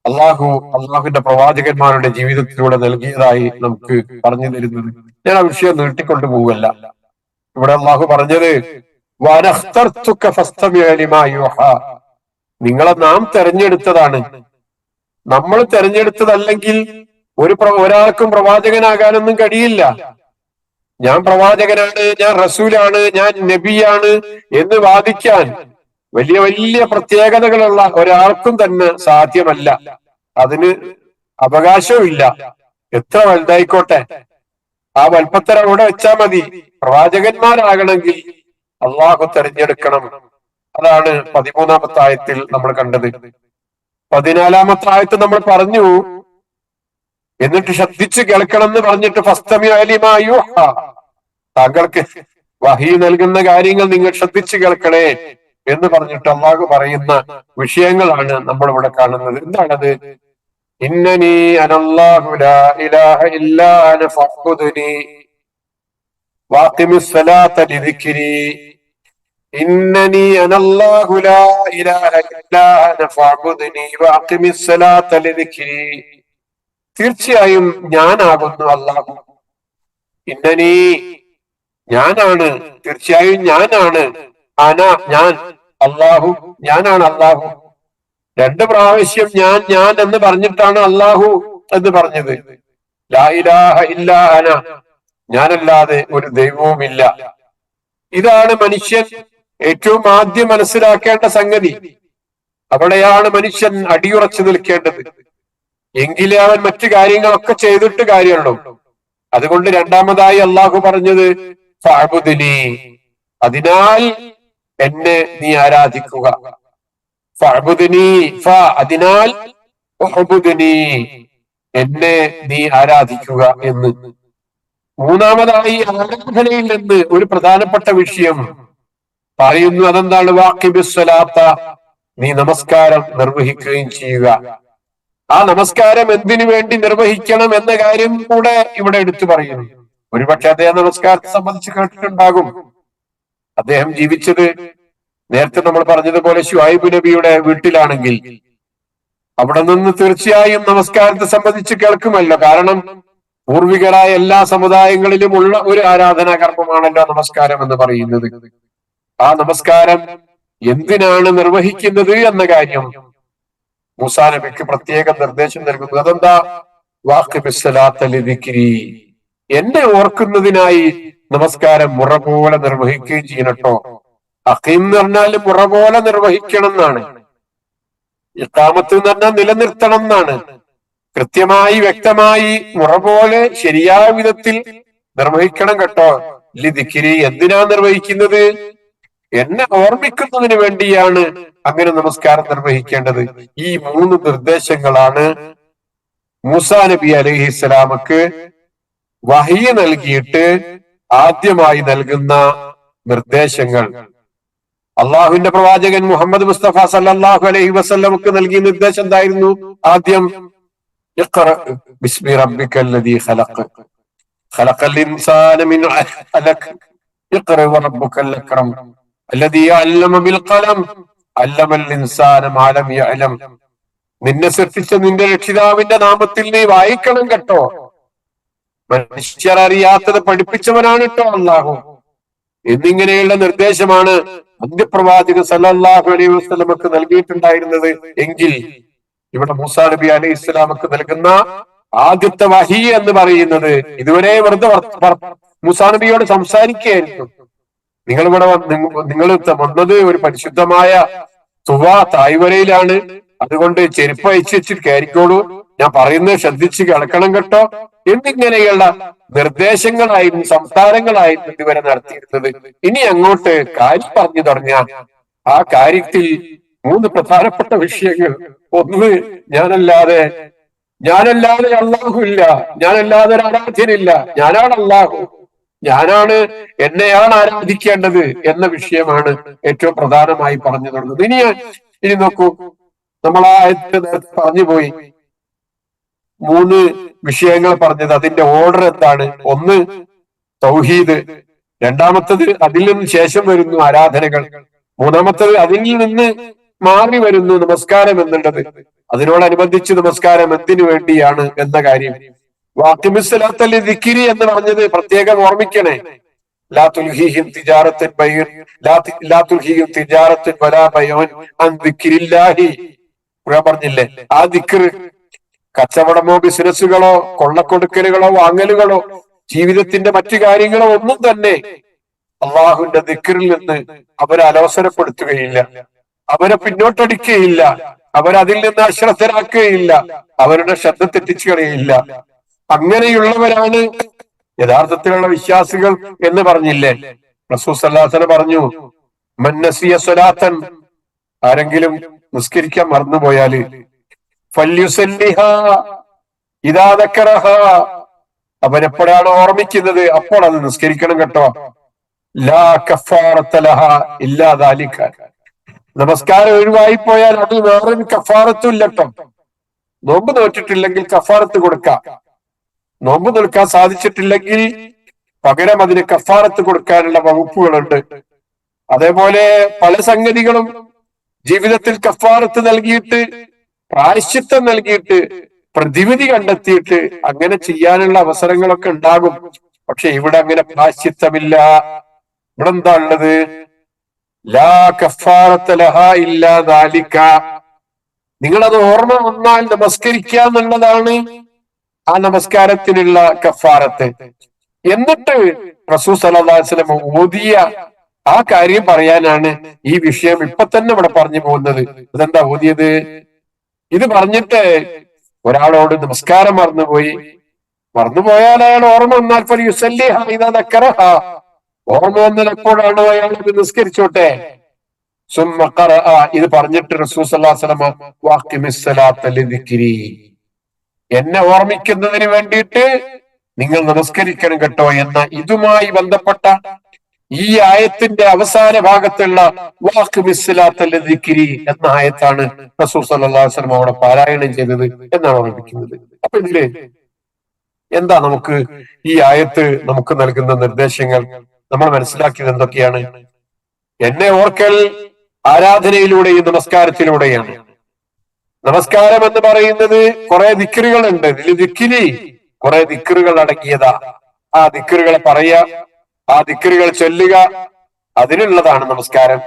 അള്ളാഹുവിന്റെ പ്രവാചകന്മാരുടെ ജീവിതത്തിലൂടെ നൽകിയതായി നമുക്ക് പറഞ്ഞു തരുന്നത്. ഞാൻ ആ വിഷയം നീട്ടിക്കൊണ്ടു പോവല്ല. ഇവിടെ അള്ളാഹു പറഞ്ഞത്, നിങ്ങളെ നാം തെരഞ്ഞെടുത്തതാണ്. നമ്മൾ തെരഞ്ഞെടുത്തതല്ലെങ്കിൽ ഒരാൾക്കും പ്രവാചകനാകാനൊന്നും കഴിയില്ല. ഞാൻ പ്രവാചകനാണ്, ഞാൻ റസൂലാണ്, ഞാൻ നബിയാണ് എന്ന് വാദിക്കാൻ വലിയ വലിയ പ്രത്യേകതകളുള്ള ഒരാൾക്കും തന്നെ സാധ്യമല്ല. അതിന് അവകാശവുമില്ല. എത്ര വലുതായിക്കോട്ടെ, ആ വൽപ്പത്തരം അവിടെ വെച്ചാൽ മതി. പ്രവാചകന്മാരാകണമെങ്കിൽ അള്ളാഹു തെരഞ്ഞെടുക്കണം. അതാണ് 13-ാമത്തെ ആയത്തിൽ നമ്മൾ കണ്ടത്. 14-ാമത്തെ ആയത്ത് നമ്മൾ പറഞ്ഞു, എന്നിട്ട് ശ്രദ്ധിച്ച് കേൾക്കണം എന്ന് പറഞ്ഞിട്ട് താങ്കൾക്ക് വഹി നൽകുന്ന കാര്യങ്ങൾ നിങ്ങൾ ശ്രദ്ധിച്ചു കേൾക്കണേ എന്ന് പറഞ്ഞിട്ട് അള്ളാഹു പറയുന്ന വിഷയങ്ങളാണ് നമ്മൾ ഇവിടെ കാണുന്നത്. എന്താണത്? ഇന്നനി അനല്ലാഹു ലാ ഇലാഹ ഇല്ലാ അന ഫഅ്ബുദ്നി വഅഖിമിസ് സ്വലാത്ത ലിദിക്രി. ഇന്നനി അനല്ലാഹു ലാ ഇലാഹ ഇല്ലാ അന ഫഅ്ബുദ്നി വഅഖിമിസ് സ്വലാത്ത ലിദിക്രി. തീർച്ചയായും ഞാനാകുന്നു അല്ലാഹു. ഇന്നനി ഞാനാണ്, തീർച്ചയായും ഞാനാണ്. ഞാൻ അല്ലാഹു, ഞാനാണ് അല്ലാഹു. 2 പ്രാവശ്യം ഞാൻ എന്ന് പറഞ്ഞിട്ടാണ് അല്ലാഹു എന്ന് പറഞ്ഞത്. ലാ ഇലാഹ ഇല്ലാ അന, ഞാനല്ലാതെ ഒരു ദൈവവുമില്ല. ഇതാണ് മനുഷ്യൻ ഏറ്റവും ആദ്യം മനസ്സിലാക്കേണ്ട സംഗതി. അവിടെയാണ് മനുഷ്യൻ അടിയുറച്ചു നിൽക്കേണ്ടത്. എങ്കിലേ അവൻ മറ്റു കാര്യങ്ങളൊക്കെ ചെയ്തിട്ട് കാര്യമുള്ളൂ. അതുകൊണ്ട് രണ്ടാമതായി അള്ളാഹു പറഞ്ഞത് ഫഅ്ബുദ്നി, അതിനാൽ എന്നെ നീ ആരാധിക്കുക. ഫഅ്ബുദ്നി, അതിനാൽ ഉഅ്ബുദ്നി, എന്നെ നീ ആരാധിക്കുക എന്ന്. മൂന്നാമതായി ആരാധനയിൽ നിന്ന് ഒരു പ്രധാനപ്പെട്ട വിഷയം പറയുന്നു. അതെന്താണ്? വാഖിബിസ്സലാത്ത, നീ നമസ്കാരം നിർവഹിക്കുകയും ചെയ്യുക. ആ നമസ്കാരം എന്തിനു വേണ്ടി നിർവഹിക്കണം എന്ന കാര്യം കൂടെ ഇവിടെ എടുത്തു പറയുന്നു. ഒരുപക്ഷെ അദ്ദേഹം നമസ്കാരത്തെ സംബന്ധിച്ച് കേട്ടിട്ടുണ്ടാകും. അദ്ദേഹം ജീവിച്ചത് നേരത്തെ നമ്മൾ പറഞ്ഞതുപോലെ ശുഐബ് നബിയുടെ വീട്ടിലാണെങ്കിൽ അവിടെ നിന്ന് തീർച്ചയായും നമസ്കാരത്തെ സംബന്ധിച്ച് കേൾക്കുമല്ലോ. കാരണം പൂർവികരായ എല്ലാ സമുദായങ്ങളിലും ഉള്ള ഒരു ആരാധനാ കർമ്മമാണല്ലോ നമസ്കാരം എന്ന് പറയുന്നത്. ആ നമസ്കാരം എന്തിനാണ് നിർവഹിക്കുന്നത് എന്ന കാര്യം മൂസാ നബിക്ക് പ്രത്യേക നിർദ്ദേശം നൽകുന്നു. അതെന്താ? വാഖിബിസ്സലാത്ത ലിദിക്രി, എന്നെ ഓർക്കുന്നതിനായി നമസ്കാരം മുറ പോലെ നിർവഹിക്കുകയും ചെയ്യണട്ടോ. അഖീം എന്ന് പറഞ്ഞാൽ മുറ പോലെ നിർവഹിക്കണം എന്നാണ്. ഇഖാമത്ത് എന്ന് പറഞ്ഞാൽ നിലനിർത്തണം എന്നാണ്. കൃത്യമായി വ്യക്തമായി മുറ പോലെ ശരിയായ വിധത്തിൽ നിർവഹിക്കണം കേട്ടോ. ലിദിക്രി, എന്തിനാ നിർവഹിക്കുന്നത്? എന്നെ ഓർമ്മിക്കുന്നതിന് വേണ്ടിയാണ് അങ്ങനെ നമസ്കാരം നിർവഹിക്കേണ്ടത്. ഈ മൂന്ന് നിർദ്ദേശങ്ങളാണ് മൂസാ നബി അലൈഹിസ്സലാമക്ക് വഹ്യ് നൽകിയിട്ട് ആദ്യമായി നൽകുന്ന നിർദ്ദേശങ്ങൾ. അള്ളാഹുവിന്റെ പ്രവാചകൻ മുഹമ്മദ് മുസ്തഫ സല്ലല്ലാഹു അലൈഹി വസല്ലമക്ക് നൽകിയ നിർദ്ദേശം എന്തായിരുന്നു? ആദ്യം ഇഖ്റ ബിസ്മി റബ്ബിക്കല്ലദീ ഖലഖ്, ഖലഖൽ ഇൻസാന മിൻ അലഖ്, ഇഖ്റ വറബ്ബുക്കൽ അക്രം അല്ലദീ അല്ലമ ബിൽ ഖലം അല്ലമൽ ഇൻസാന മാ ലം യഅലം. നിന്നെ സൃഷ്ടിച്ച നിന്റെ രക്ഷിതാവിന്റെ നാമത്തിൽ നീ വായിക്കണം കേട്ടോ. മനുഷ്യർ അറിയാത്തത് പഠിപ്പിച്ചവനാണ് കേട്ടോ അള്ളാഹു. എന്നിങ്ങനെയുള്ള നിർദ്ദേശമാണ് അന്ത്യപ്രവാചകൻ സല്ലല്ലാഹു അലൈഹി വസല്ലമക്ക് നൽകിയിട്ടുണ്ടായിരുന്നത്. എങ്കിൽ ഇവിടെ മൂസാ നബി അലൈഹി ഇസ്ലാമക്ക് നൽകുന്ന ആദ്യത്തെ വഹി എന്ന് പറയുന്നത്, ഇതുവരെ വെറുതെ മൂസാ നബിയോട് സംസാരിക്കുകയായിരുന്നു. നിങ്ങൾ വന്നത് ഒരു പരിശുദ്ധമായ തുവ തായ്വരയിലാണ്, അതുകൊണ്ട് ചെരുപ്പ് അയച്ചു വെച്ചിട്ട് കയറിക്കോളൂ, ഞാൻ പറയുന്നത് ശ്രദ്ധിച്ച് കേൾക്കണം കേട്ടോ എന്നിങ്ങനെയുള്ള നിർദ്ദേശങ്ങളായിരുന്നു, സംസാരങ്ങളായിരുന്നു ഇതുവരെ നടത്തിയിരുന്നത്. ഇനി അങ്ങോട്ട് കാര്യം പറഞ്ഞു തുടങ്ങിയ ആ കാര്യത്തിൽ മൂന്ന് പ്രധാനപ്പെട്ട വിഷയങ്ങൾ. ഒന്ന്, ഞാനല്ലാതെ അള്ളാഹു ഇല്ല, ഞാനല്ലാതെ ഒരു ആരാധ്യനില്ല, ഞാനാണ് അള്ളാഹു, ഞാനാണ്, എന്നെയാണ് ആരാധിക്കേണ്ടത് എന്ന വിഷയമാണ് ഏറ്റവും പ്രധാനമായി പറഞ്ഞു തുടങ്ങുന്നത്. ഇനി നോക്കൂ, നമ്മൾ ആ നേരത്തെ പറഞ്ഞു പോയി മൂന്ന് വിഷയങ്ങൾ പറഞ്ഞത്. അതിന്റെ ഓർഡർ എന്താണ്? ഒന്ന് തൗഹീദ്, രണ്ടാമത്തത് അതിൽ നിന്ന് ശേഷം വരുന്നു ആരാധനകൾ, മൂന്നാമത്തത് അതിൽ നിന്ന് മാറി വരുന്നു നമസ്കാരം എന്നുള്ളത്. അതിനോടനുബന്ധിച്ച് നമസ്കാരം എന്തിനു വേണ്ടിയാണ് എന്ന കാര്യം. വാഖിബിസ്സലാത്ത ലിദിക്രി എന്ന് പറഞ്ഞത് പ്രത്യേകം ഓർമ്മിക്കണേ. ലാ തുൽഹീഹിം തിജാറത്തുൻ വലാ ബൈഉൻ അൻ ദിക്രില്ലാഹി, പറഞ്ഞില്ലേ? ആ ദിക്ർ, കച്ചവടമോ ബിസിനസ്സുകളോ കൊള്ളക്കൊടുക്കലുകളോ വാങ്ങലുകളോ ജീവിതത്തിന്റെ മറ്റു കാര്യങ്ങളോ ഒന്നും തന്നെ അള്ളാഹുവിന്റെ ദിക്റിൽ നിന്ന് അവരെ അലോസരപ്പെടുത്തുകയില്ല, അവരെ പിന്നോട്ടടിക്കുകയില്ല, അവരതിൽ നിന്ന് അശ്രദ്ധരാക്കുകയില്ല, അവരുടെ ശ്രദ്ധ തെറ്റിച്ചു കളയില്ല. അങ്ങനെയുള്ളവരാണ് യഥാർത്ഥത്തിലുള്ള വിശ്വാസികൾ എന്ന് പറഞ്ഞില്ലേ? റസൂൽ സല്ലല്ലാഹു അലൈഹി വസല്ലം പറഞ്ഞു, മൻ നസിയ സ്വലാത്തൻ, ആരെങ്കിലും നിസ്കരിക്കാൻ മറന്നുപോയാല് ഫല്യുസല്ലിഹാ ഇദാ ദക്കറഹാ, അവൻ എപ്പോഴാണ് ഓർമ്മിക്കുന്നത് അപ്പോൾ അത് നിസ്കരിക്കണം കേട്ടോ. ലാ കഫാറത്ത ലഹാ ഇല്ലാ ദാലിക, നമസ്കാരം ഒഴിവായി പോയാൽ അത് വേറൊരു കഫാറത്തും ഇല്ല കേട്ടോ. നോമ്പ് നോറ്റിട്ടില്ലെങ്കിൽ കഫാറത്ത് കൊടുക്കാം, നോമ്പ് നിൽക്കാൻ സാധിച്ചിട്ടില്ലെങ്കിൽ പകരം അതിന് കഫാറത്ത് കൊടുക്കാനുള്ള വകുപ്പുകളുണ്ട്. അതേപോലെ പല സംഗതികളും ജീവിതത്തിൽ കഫാറത്ത് നൽകിയിട്ട്, പ്രായശ്ചിത്തം നൽകിയിട്ട്, പ്രതിവിധി കണ്ടെത്തിയിട്ട് അങ്ങനെ ചെയ്യാനുള്ള അവസരങ്ങളൊക്കെ ഉണ്ടാകും. പക്ഷെ ഇവിടെ അങ്ങനെ പ്രായശ്ചിത്തമില്ല. ഇവിടെ എന്താ ഉള്ളത്? ലാ കഫാറത്ത ലഹാ ഇല്ലാ ദാലിക, നിങ്ങളത് ഓർമ്മ വന്നാൽ നമസ്കരിക്കുക എന്നുള്ളതാണ് ആ നമസ്കാരത്തിനുള്ള കഫാറത്ത്. എന്നിട്ട് റസൂൽ സല്ലല്ലാഹു അലൈഹി വസല്ലം ഓതിയ ആ കാര്യം പറയാനാണ് ഈ വിഷയം ഇപ്പൊ തന്നെ ഇവിടെ പറഞ്ഞു പോകുന്നത്. അതെന്താ ഓതിയത്? ഇത് പറഞ്ഞിട്ട് ഒരാളോട് നമസ്കാരം മറന്നുപോയാൽ അയാൾ ഓർമ്മ വന്നാൽ ഓർമ്മ വന്നാൽ എപ്പോഴാണോ അയാൾ ഇത് നിസ്കരിച്ചോട്ടെ. ഇത് പറഞ്ഞിട്ട് റസൂൽ സല്ലല്ലാഹു അലൈഹി വസല്ലം വഖിമിസ്സലാത്ത ലിദിക്രി, എന്നെ ഓർമ്മിക്കുന്നതിന് വേണ്ടിയിട്ട് നിങ്ങൾ നമസ്കരിക്കണം കേട്ടോ എന്ന ഇതുമായി ബന്ധപ്പെട്ട ഈ ആയത്തിന്റെ അവസാന ഭാഗത്തുള്ള വഖിമിസ്സലാത്ത ലിദിക്രി എന്ന ആയത്താണ് റസൂൽ സല്ലല്ലാഹു അലൈഹി വസല്ലം അവിടെ പാരായണം ചെയ്തത് എന്നാണ് ഓർമ്മിക്കുന്നത്. അപ്പൊ ഇതില് എന്താ നമുക്ക് ഈ ആയത്ത് നമുക്ക് നൽകുന്ന നിർദ്ദേശങ്ങൾ? നമ്മൾ മനസ്സിലാക്കിയത് എന്തൊക്കെയാണ്? എന്നെ ഓർക്കൽ ആരാധനയിലൂടെയും നമസ്കാരത്തിലൂടെയാണ്. നമസ്കാരം എന്ന് പറയുന്നത് കുറെ ദിക്റുകളുണ്ട്. ഇതിൽ ദിക്രി കുറെ ദിക്റുകൾ അടങ്ങിയതാ. ആ ദിക്റുകളെ പറയുക, ആ ദിക്റുകൾ ചൊല്ലുക, അതിനുള്ളതാണ് നമസ്കാരം.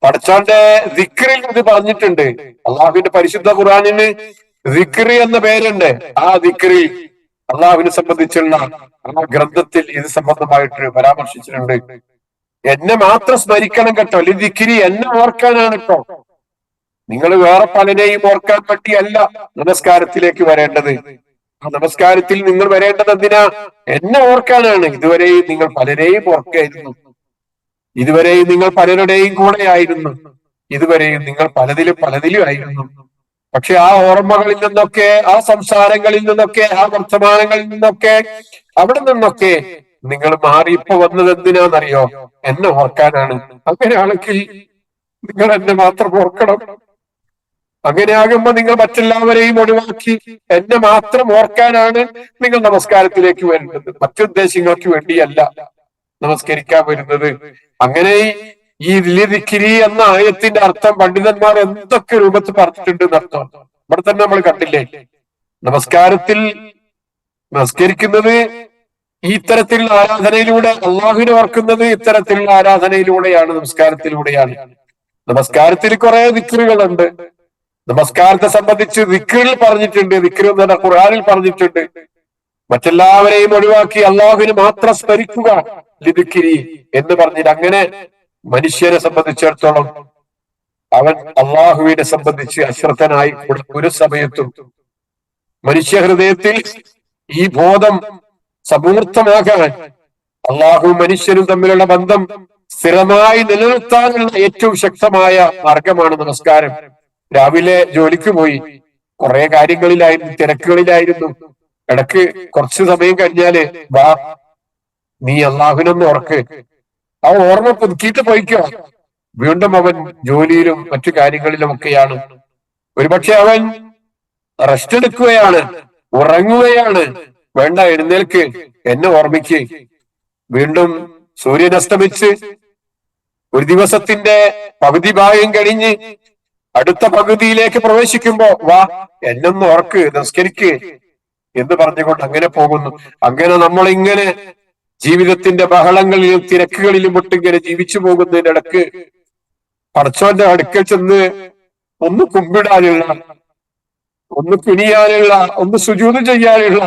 പടച്ചോന്റെ ദിക്റിൽ ഇത് പറഞ്ഞിട്ടുണ്ട്. അള്ളാഹുവിന്റെ പരിശുദ്ധ ഖുർആനിന് ദിക്റ് എന്ന പേരുണ്ട്. ആ ദിക്റിൽ അള്ളാഹുവിനെ സംബന്ധിച്ചുള്ള ആ ഗ്രന്ഥത്തിൽ ഇത് സംബന്ധമായിട്ട് പരാമർശിച്ചിട്ടുണ്ട്. എന്നെ മാത്രം സ്മരിക്കണം കേട്ടോ, ദിക്രി എന്നെ ഓർക്കാനാണ് കേട്ടോ. നിങ്ങൾ വേറെ പലരെയും ഓർക്കാൻ പറ്റിയല്ല നമസ്കാരത്തിലേക്ക് വരേണ്ടത്. ആ നമസ്കാരത്തിൽ നിങ്ങൾ വരേണ്ടത് എന്തിനാ? എന്നെ ഓർക്കാനാണ്. ഇതുവരെയും നിങ്ങൾ പലരെയും ഓർക്കായിരുന്നു, ഇതുവരെയും നിങ്ങൾ പലരുടെയും കൂടെ ആയിരുന്നു, ഇതുവരെയും നിങ്ങൾ പലതിലും ആയിരുന്നു. പക്ഷെ ആ ഓർമ്മകളിൽ നിന്നൊക്കെ, ആ സംസാരങ്ങളിൽ നിന്നൊക്കെ, ആ വർത്തമാനങ്ങളിൽ നിന്നൊക്കെ, അവിടെ നിന്നൊക്കെ നിങ്ങൾ മാറി ഇപ്പൊ വന്നത് എന്തിനാന്നറിയോ? എന്നെ ഓർക്കാനാണ്. അങ്ങനെയാണെങ്കിൽ നിങ്ങൾ എന്നെ മാത്രം ഓർക്കണം. അങ്ങനെയാകുമ്പോ നിങ്ങൾ മറ്റെല്ലാവരെയും ഒഴിവാക്കി എന്നെ മാത്രം ഓർക്കാനാണ് നിങ്ങൾ നമസ്കാരത്തിലേക്ക് വരുന്നത്. മറ്റുദ്ദേശങ്ങൾക്ക് വേണ്ടിയല്ല നമസ്കരിക്കാൻ വരുന്നത്. അങ്ങനെ ഈ ദിക്രി എന്ന ആയത്തിന്റെ അർത്ഥം പണ്ഡിതന്മാർ എന്തൊക്കെ രൂപത്തിൽ പറഞ്ഞിട്ടുണ്ട് എന്നർത്ഥം ഇവിടെ തന്നെ നമ്മൾ കണ്ടില്ലേ. നമസ്കാരത്തിൽ നമസ്കരിക്കുന്നത് ഈ ഇത്തരത്തിലുള്ള ആരാധനയിലൂടെ, അള്ളാഹുവിനെ ഓർക്കുന്നത് ഇത്തരത്തിലുള്ള ആരാധനയിലൂടെയാണ്, നമസ്കാരത്തിലൂടെയാണ്. നമസ്കാരത്തിൽ കുറെ ദിക്റുകളുണ്ട്. നമസ്കാരത്തെ സംബന്ധിച്ച് ദിക്റിൽ പറഞ്ഞിട്ടുണ്ട്. ദിക്ർ എന്ന് പറഞ്ഞാൽ ഖുർആനിൽ പറഞ്ഞിട്ടുണ്ട്. മറ്റെല്ലാവരെയും ഒഴിവാക്കി അള്ളാഹുവിനെ മാത്രം സ്മരിക്കുക ലിദിക്രി എന്ന് പറഞ്ഞിട്ട്, അങ്ങനെ മനുഷ്യനെ സംബന്ധിച്ചിടത്തോളം അവൻ അള്ളാഹുവിനെ സംബന്ധിച്ച് അശ്രദ്ധനായി ഒരു സമയത്തും മനുഷ്യ ഹൃദയത്തിൽ ഈ ബോധം സമൂർത്തമാകാൻ, അള്ളാഹു മനുഷ്യനും തമ്മിലുള്ള ബന്ധം സ്ഥിരമായി നിലനിർത്താനുള്ള ഏറ്റവും ശക്തമായ മാർഗമാണ് നമസ്കാരം. രാവിലെ ജോലിക്ക് പോയി, കുറെ കാര്യങ്ങളിലായിരുന്നു, തിരക്കുകളിലായിരുന്നു. ഇടക്ക് കുറച്ചു സമയം കഴിഞ്ഞാല് വാ, നീ അള്ളാഹുവിനൊന്ന് ഓർക്ക്. ആ ഓർമ്മ പുതുക്കിയിട്ട് പോയിക്കോ. വീണ്ടും അവൻ ജോലിയിലും മറ്റു കാര്യങ്ങളിലും ഒക്കെയാണ്. ഒരുപക്ഷെ അവൻ റെസ്റ്റ് എടുക്കുകയാണ്, ഉറങ്ങുകയാണ്. വേണ്ട, എഴുന്നേൽക്ക്, എന്നെ ഓർമ്മിക്ക്. വീണ്ടും സൂര്യൻ അസ്തമിച്ച് ഒരു ദിവസത്തിന്റെ പകുതി ഭാഗം കഴിഞ്ഞ് അടുത്ത പകുതിയിലേക്ക് പ്രവേശിക്കുമ്പോ വാ, എന്നൊന്ന് ഓർക്ക്, നമസ്കരിക്ക് എന്ന് പറഞ്ഞുകൊണ്ട് അങ്ങനെ പോകുന്നു. അങ്ങനെ നമ്മളിങ്ങനെ ജീവിതത്തിന്റെ ബഹളങ്ങളിലും തിരക്കുകളിലും ഇങ്ങനെ ജീവിച്ചു പോകുന്നതിന്റെ ഇടക്ക് പടച്ചോന്റെ അടുക്കൽ ചെന്ന് ഒന്ന് കുമ്പിടാനുള്ള, ഒന്ന് കുനിയാനുള്ള, ഒന്ന് സുജൂദ് ചെയ്യാനുള്ള,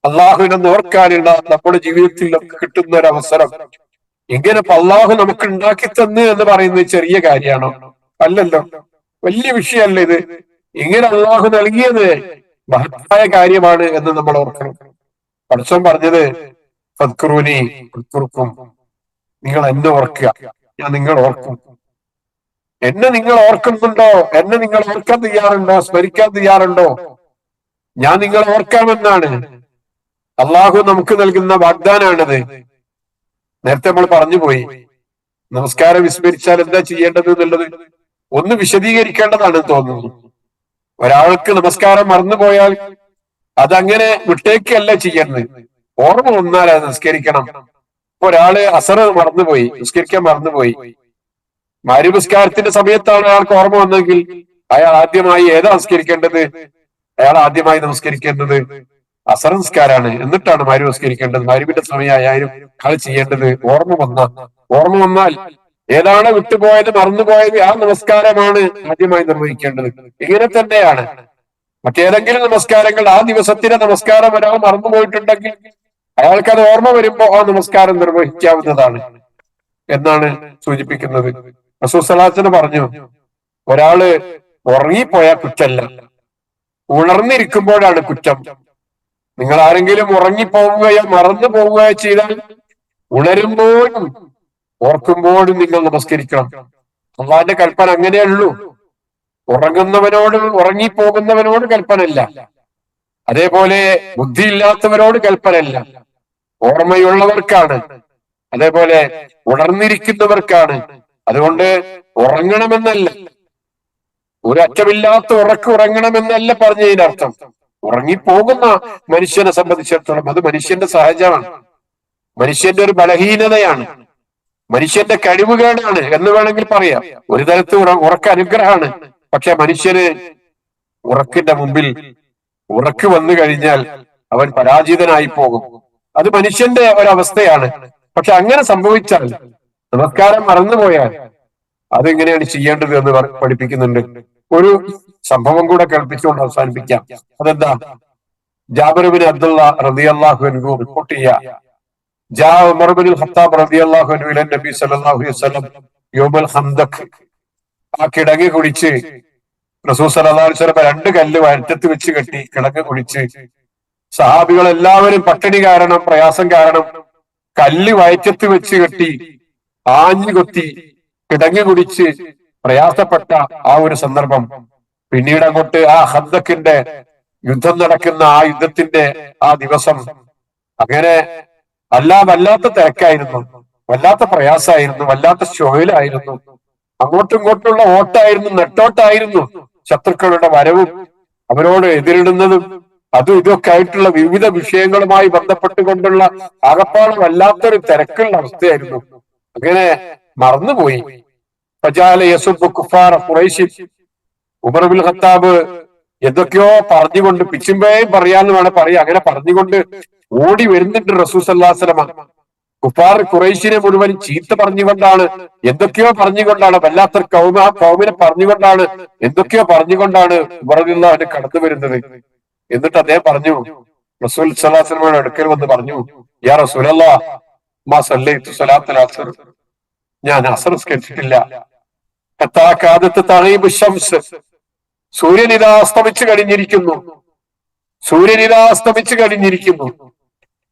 അള്ളാഹുവിനെ ഓർക്കാനുള്ള നമ്മുടെ ജീവിതത്തിൽ നമുക്ക് കിട്ടുന്ന ഒരു അവസരം. ഇങ്ങനെ അള്ളാഹു നമുക്ക് ഉണ്ടാക്കി തന്നു എന്ന് പറയുന്നത് ചെറിയ കാര്യമാണോ? അല്ലല്ലോ, വലിയ വിഷയമല്ല ഇത്. ഇങ്ങനെ അള്ളാഹു നൽകിയത് മഹത്തായ കാര്യമാണ് എന്ന് നമ്മൾ ഓർക്കണം. പടച്ചോൻ പറഞ്ഞത് ഫദ്കുറൂനി അദ്കുറുക്കും, നിങ്ങൾ എന്നെ ഓർക്കുക, ഞാൻ നിങ്ങൾ ഓർക്കും. എന്നെ നിങ്ങൾ ഓർക്കുന്നുണ്ടോ? എന്നെ നിങ്ങൾ ഓർക്കാൻ തയ്യാറുണ്ടോ? സ്മരിക്കാൻ തയ്യാറുണ്ടോ? ഞാൻ നിങ്ങൾ ഓർക്കാമെന്നാണ് അള്ളാഹു നമുക്ക് നൽകുന്ന വാഗ്ദാനാണത്. നേരത്തെ നമ്മൾ പറഞ്ഞുപോയി, നമസ്കാരം വിസ്മരിച്ചാൽ എന്താ ചെയ്യേണ്ടത് എന്നുള്ളത് ഒന്ന് വിശദീകരിക്കേണ്ടതാണെന്ന് തോന്നുന്നു. ഒരാൾക്ക് നമസ്കാരം മറന്നുപോയാൽ അതങ്ങനെ വിട്ടേക്കല്ല ചെയ്യേണ്ടത്. ഓർമ്മ വന്നാൽ അത് നിസ്കരിക്കണം. ഇപ്പൊ ഒരാള് അസർ മറന്നുപോയി, നിസ്കരിക്കാൻ മറന്നുപോയി, മഗ്‌രിബ് സമയത്താണ് അയാൾക്ക് ഓർമ്മ വന്നെങ്കിൽ അയാൾ ആദ്യമായി ഏതാ നമസ്കരിക്കേണ്ടത്? അയാൾ ആദ്യമായി നമസ്കരിക്കേണ്ടത് അസർ നിസ്കാരാണ്. എന്നിട്ടാണ് മഗ്‌രിബ് നിസ്കരിക്കേണ്ടത്. മഗ്‌രിബിന്റെ സമയമായാലും അയാൾ ചെയ്യേണ്ടത് ഓർമ്മ വന്നാൽ ഏതാണ് വിട്ടുപോയത്, മറന്നുപോയത്, ആ നമസ്കാരമാണ് ആദ്യമായി നിർവഹിക്കേണ്ടത്. ഇങ്ങനെ തന്നെയാണ് മറ്റേതെങ്കിലും നമസ്കാരങ്ങൾ. ആ ദിവസത്തിലെ നമസ്കാരം ഒരാൾ മറന്നുപോയിട്ടുണ്ടെങ്കിൽ അയാൾക്ക് അത് ഓർമ്മ വരുമ്പോ ആ നമസ്കാരം നിർവഹിക്കാവുന്നതാണ് എന്നാണ് സൂചിപ്പിക്കുന്നത്. റസൂൽ സ്വല്ലല്ലാഹു അലൈഹി വസല്ലം പറഞ്ഞു, ഒരാള് ഉറങ്ങിപ്പോയാൽ കുറ്റല്ല, ഉണർന്നിരിക്കുമ്പോഴാണ് കുറ്റം. നിങ്ങൾ ആരെങ്കിലും ഉറങ്ങിപ്പോവുകയോ മറന്നു പോവുകയോ ചെയ്താൽ ഉണരുമ്പോഴും ഓർക്കുമ്പോഴും നിങ്ങൾ നമസ്കരിക്കണം. അള്ളാന്റെ കൽപ്പന അങ്ങനെയുള്ളൂ. ഉറങ്ങുന്നവനോട്, ഉറങ്ങിപ്പോകുന്നവനോട് കൽപ്പനയില്ല. അതേപോലെ ബുദ്ധിയില്ലാത്തവരോട് കൽപ്പനയില്ല. ഓർമ്മയുള്ളവർക്കാണ്, അതേപോലെ ഉണർന്നിരിക്കുന്നവർക്കാണ്. അതുകൊണ്ട് ഉറങ്ങണമെന്നല്ല, ഒരു അറ്റമില്ലാത്ത ഉറങ്ങണമെന്നല്ല പറഞ്ഞതിനർത്ഥം. ഉറങ്ങിപ്പോകുന്ന മനുഷ്യനെ സംബന്ധിച്ചിടത്തോളം അത് മനുഷ്യന്റെ സഹജമാണ്, മനുഷ്യന്റെ ഒരു ബലഹീനതയാണ്, മനുഷ്യന്റെ കഴിവുകേടാണ് എന്ന് വേണമെങ്കിൽ പറയാം. ഒരു തരത്തിൽ ഉറക്ക അനുഗ്രഹമാണ്. പക്ഷെ മനുഷ്യന് ഉറക്കിന്റെ മുമ്പിൽ ഉറക്ക് വന്നു കഴിഞ്ഞാൽ അവൻ പരാജിതനായി പോകും. അത് മനുഷ്യന്റെ ഒരവസ്ഥയാണ്. പക്ഷെ അങ്ങനെ സംഭവിച്ചാൽ, നമസ്കാരം മറന്നുപോയാൽ അതെങ്ങനെയാണ് ചെയ്യേണ്ടത് എന്ന് പഠിപ്പിക്കുന്നുണ്ട്. ഒരു സംഭവം കൂടെ കേൾപ്പിച്ചുകൊണ്ട് അവസാനിപ്പിക്കാം. അതെന്താ? ജാബിർ ബിൻ അബ്ദുള്ള റളിയല്ലാഹു അൻഹു റിപ്പോർട്ട് ചെയ്യുക, ജാ ഉമർ ബിൻ ഖത്താബ് റളിയല്ലാഹു അൻഹു ഇല നബി സല്ലല്ലാഹു അലൈഹി വസല്ലം യൗമൽ ഖന്ദഖ്. ആ കിടങ്ങ് കുടിച്ച് റസൂൽ സല്ലല്ലാഹു അലൈഹി വസല്ലം രണ്ട് കല്ല് വയറ്റത്ത് വെച്ച് കെട്ടി കിടങ്ങ് കുടിച്ച് സഹാബികൾ എല്ലാവരും പട്ടിണി കാരണം, പ്രയാസം കാരണം കല്ല് വയറ്റത്ത് വെച്ച് കെട്ടി ആഞ്ഞു കൊത്തി കിടങ്ങി കുടിച്ച് പ്രയാസപ്പെട്ട ആ ഒരു സന്ദർഭം പിന്നീട് അങ്ങോട്ട് ആ ഖന്ദഖിന്റെ യുദ്ധം നടക്കുന്ന ആ യുദ്ധത്തിന്റെ ആ ദിവസം അങ്ങനെ വല്ലാത്ത തിരക്കായിരുന്നു, വല്ലാത്ത പ്രയാസമായിരുന്നു, വല്ലാത്ത ശോയിലായിരുന്നു. അങ്ങോട്ടും ഇങ്ങോട്ടുള്ള ഓട്ടായിരുന്നു, നെട്ടോട്ടായിരുന്നു. ശത്രുക്കളുടെ വരവും അവരോട് എതിരിടുന്നതും അതും ഇതൊക്കെ ആയിട്ടുള്ള വിവിധ വിഷയങ്ങളുമായി ബന്ധപ്പെട്ടുകൊണ്ടുള്ള ആകപ്പാട് വല്ലാത്തൊരു തിരക്കുള്ള അവസ്ഥയായിരുന്നു. അങ്ങനെ മറന്നുപോയി. ഉമർ ബിൻ ഖത്താബ് എന്തൊക്കെയോ പറഞ്ഞുകൊണ്ട്, പിച്ചുമ്പേയും പറയാന്ന് വേണം പറയാം, അങ്ങനെ പറഞ്ഞുകൊണ്ട് ഓടി വരുന്നുണ്ട് റസൂൽ സല്ലല്ലാഹു അലൈഹി വസല്ലം. കുഫാർ ഖുറൈശിനെ മുഴുവൻ ചീത്ത പറഞ്ഞുകൊണ്ടാണ്, എന്തൊക്കെയോ പറഞ്ഞുകൊണ്ടാണ്, വല്ലാത്തൊരു കൗമിനെ പറഞ്ഞുകൊണ്ടാണ്, എന്തൊക്കെയോ പറഞ്ഞുകൊണ്ടാണ് ഉമർ റളിയല്ലാഹു അൻഹു കടന്നു വരുന്നത്. എന്നിട്ട് അദ്ദേഹം പറഞ്ഞു, റസൂൽ സല്ലല്ലാഹു അലൈഹി വസല്ലമയുടെ അടുക്കൽ വന്ന് പറഞ്ഞു, യാ റസൂലല്ലാഹ് മാ സല്ലൈതു സ്വലാത്തുൽ അസ്ർ, ഞാൻ അസ്ർ നിസ്കരിച്ചിട്ടില്ല. ഹത്താ കാദത്ത് തഗീബു ശംസ്, സൂര്യൻ ഇതാ അസ്തമിച്ചു കഴിഞ്ഞിരിക്കുന്നു, സൂര്യൻ ഇതാ അസ്തമിച്ചു കഴിഞ്ഞിരിക്കുന്നു,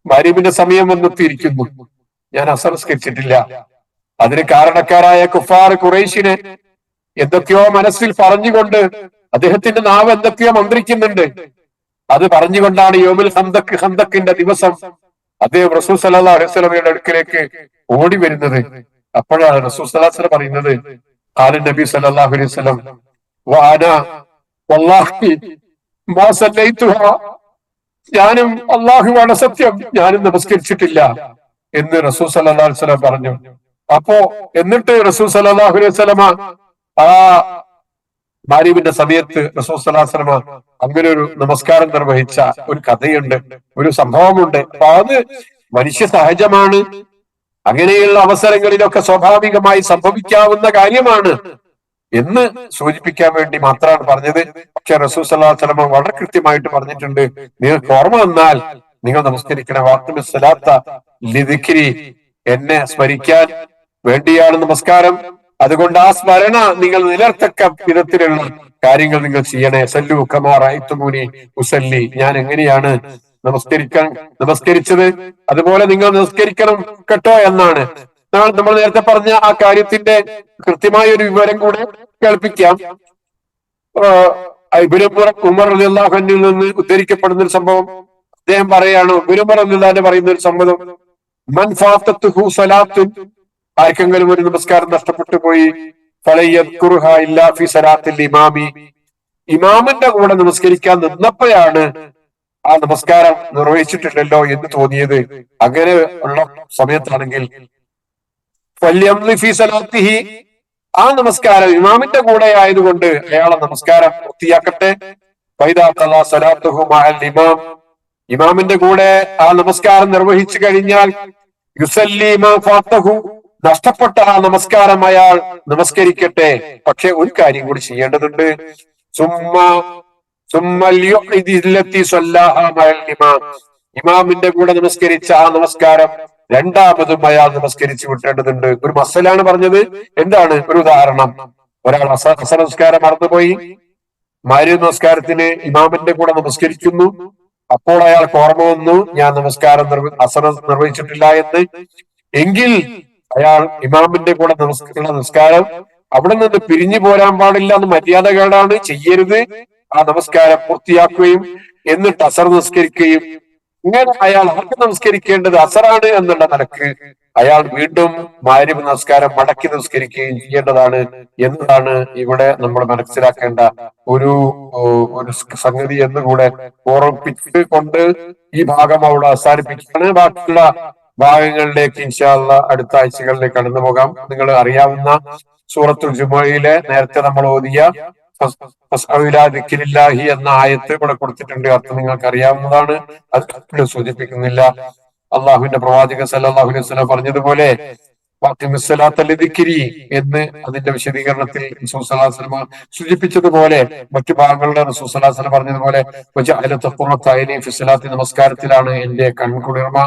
മഗ്‌രിബിന്റെ സമയം വന്നെത്തിയിരിക്കുന്നു, ഞാൻ അസ്ർ നിസ്കരിച്ചിട്ടില്ല. അതിന് കാരണക്കാരായ കുഫാർ ഖുറൈശിനെ എന്തൊക്കെയോ മനസ്സിൽ പറഞ്ഞുകൊണ്ട് അദ്ദേഹത്തിന്റെ നാവ് എന്തൊക്കെയോ മന്ത്രിക്കുന്നുണ്ട്. അത് പറഞ്ഞുകൊണ്ടാണ് യൗമുൽ ഖന്ദഖിന്റെ ദിവസം അദ്ദേഹം റസൂൽ സല്ലല്ലാഹു അലൈഹി വസല്ലമയുടെ അടുക്കിലേക്ക് ഓടി വരുന്നത്. അപ്പോഴാണ് റസൂൽ സല്ലല്ലാഹു അലൈഹി വസല്ലം പറയുന്നത്, ഖാല നബി സല്ലല്ലാഹു അലൈഹി വസല്ലം വഅന വല്ലാഹി മാ സല്ലൈതുഹാ, ഞാനും അല്ലാഹുവാണ് സത്യം, ഞാനും നമസ്കരിച്ചിട്ടില്ല എന്ന് റസൂൽ സല്ലല്ലാഹു അലൈഹി വസല്ലം പറഞ്ഞു. അപ്പോ എന്നിട്ട് റസൂൽ സല്ലല്ലാഹു അലൈഹി വസല്ലമ ആ മഗ്‌രിബിന്റെ സമയത്ത് റസൂൽ സല്ലല്ലാഹു അലൈഹി വസല്ലമ അങ്ങനെ ഒരു നമസ്കാരം നിർവഹിച്ച ഒരു കഥയുണ്ട്, ഒരു സംഭവമുണ്ട്. അപ്പൊ അത് മനുഷ്യ സഹജമാണ്, അങ്ങനെയുള്ള അവസരങ്ങളിലൊക്കെ സ്വാഭാവികമായി സംഭവിക്കാവുന്ന കാര്യമാണ് എന്ന് സൂചിപ്പിക്കാൻ വേണ്ടി മാത്രമാണ് പറഞ്ഞത്. പക്ഷെ റസൂൽ സല്ലല്ലാഹു അലൈഹി വസല്ലം വളരെ കൃത്യമായിട്ട് പറഞ്ഞിട്ടുണ്ട്, നിങ്ങൾക്ക് ഓർമ്മ വന്നാൽ നിങ്ങൾ നമസ്കരിക്കണം. വാഖിമി സ്വലാത്ത ലിദിക്രി, എന്നെ സ്മരിക്കാൻ വേണ്ടിയാണ് നമസ്കാരം. അതുകൊണ്ട് ആ സ്മരണ നിങ്ങൾ നിലർത്തക്ക വിധത്തിലുള്ള കാര്യങ്ങൾ നിങ്ങൾ ചെയ്യണേ. സല്ലു കമാ റഅയ്തുമൂനി ഉസല്ലി, ഞാൻ എങ്ങനെയാണ് നമസ്കരിച്ചത് അതുപോലെ നിങ്ങൾ നമസ്കരിക്കണം കേട്ടോ എന്നാണ്. നമ്മൾ നേരത്തെ പറഞ്ഞ ആ കാര്യത്തിന്റെ കൃത്യമായ ഒരു വിവരം കൂടെ കേൾപ്പിക്കാം. ഉമർ റളിയല്ലാഹു അൻഹുവിൽ നിന്ന് ഉദ്ധരിക്കപ്പെടുന്ന ഒരു സംഭവം അദ്ദേഹം പറയാണ്, ഉമർ റളിയല്ലാഹു അൻഹു പറയുന്ന ഒരു സംഭവം, മൻ ഫാത്തത്തുഹു സലാത്തുൻ, ആർക്കെങ്കിലും ഒരു നമസ്കാരം നഷ്ടപ്പെട്ടു പോയി, ഫലയദ്കുറുഹാ ഇല്ലാ ഫി സലാത്തിൽ ഇമാമി, ഇമാമിന്റെ കൂടെ നമസ്കരിക്കാൻ നിന്നപ്പോഴാണ് ആ നമസ്കാരം നിർവഹിച്ചിട്ടില്ലല്ലോ എന്ന് തോന്നിയത്, അങ്ങനെ ഉള്ള സമയത്താണെങ്കിൽ ഫല്യംളി ഫീ സലാത്തിഹി, ആ നമസ്കാരം ഇമാമിന്റെ കൂടെ ആയതുകൊണ്ട് അയാളെ നമസ്കാരം പൂർത്തിയാക്കട്ടെ. ഫൈദാ ഖളാ സലാത്തുഹു മഅൽ ഇമാം, ഇമാമിന്റെ കൂടെ ആ നമസ്കാരം നിർവഹിച്ചു കഴിഞ്ഞാൽ യുസല്ലി മാ ഫാത്തഹു, നഷ്ടപ്പെട്ട ആ നമസ്കാരം അയാൾ നമസ്കരിക്കട്ടെ. പക്ഷെ ഒരു കാര്യം കൂടി ചെയ്യേണ്ടതുണ്ട്, ഇമാമിന്റെ കൂടെ നമസ്കരിച്ച ആ നമസ്കാരം രണ്ടാമതും അയാൾ നമസ്കരിച്ചു വിട്ടേണ്ടതുണ്ട്. ഒരു മസലാണ് പറഞ്ഞത്. എന്താണ് ഒരു ഉദാഹരണം? ഒരാൾ അസർ നമസ്കാരം മറന്നുപോയി, മഗ്‌രിബ് നമസ്കാരത്തിന് ഇമാമിന്റെ കൂടെ നമസ്കരിക്കുന്നു. അപ്പോൾ അയാൾക്ക് ഓർമ്മ വന്നു, ഞാൻ അസർ നിർവഹിച്ചിട്ടില്ല എന്ന്. എങ്കിൽ അയാൾ ഇമാമിന്റെ കൂടെ നമസ്കാരം അവിടെ നിന്ന് പിരിഞ്ഞു പോരാൻ പാടില്ല, എന്ന് മര്യാദകേടാണ്, ചെയ്യരുത്. ആ നമസ്കാരം പൂർത്തിയാക്കുകയും എന്നിട്ട് അസർ നമസ്കരിക്കുകയും, ഇങ്ങനെ അയാൾ ആർക്ക് നമസ്കരിക്കേണ്ടത് അസറാണ് എന്നുള്ള നിലക്ക് അയാൾ വീണ്ടും മഗ്‌രിബ് നമസ്കാരം മടക്കി നമസ്കരിക്കുകയും ചെയ്യേണ്ടതാണ് എന്നതാണ് ഇവിടെ നമ്മൾ മനസ്സിലാക്കേണ്ട ഒരു ഒരു സംഗതി എന്നുകൂടെ ഓർമ്മിപ്പിച്ച് കൊണ്ട് ഈ ഭാഗം അവിടെ അവസാനിപ്പിക്കുകയാണ്. ബാക്കിയുള്ള ഭാഗങ്ങളിലേക്ക് ഇൻഷാ അല്ലാഹ് അടുത്ത ആഴ്ചകളിലേക്ക് കടന്നു പോകാം. നിങ്ങൾ അറിയാവുന്ന സൂറത്തുൽ ജുമുഅയിലെ നേരത്തെ നമ്മൾ ഓതിയ എന്ന ആയത്ത് ഇവിടെ കൊടുത്തിട്ടുണ്ട്. അർത്ഥം നിങ്ങൾക്ക് അറിയാവുന്നതാണ്, അത് സൂചിപ്പിക്കുന്നില്ല. അള്ളാഹുവിന്റെ പ്രവാചകൻ സല്ലല്ലാഹു അലൈഹി വസല്ലം പറഞ്ഞതുപോലെ എന്ന് അതിന്റെ വിശദീകരണത്തിൽ റസൂൽ സ്വല്ലല്ലാഹു അലൈഹി വസല്ലം സൂചിപ്പിച്ചതുപോലെ, മറ്റു ഭാഗങ്ങളുടെ റസൂൽ സ്വല്ലല്ലാഹു അലൈഹി വസല്ലം പറഞ്ഞതുപോലെ നമസ്കാരത്തിലാണ് എന്റെ കൺകുളിർമ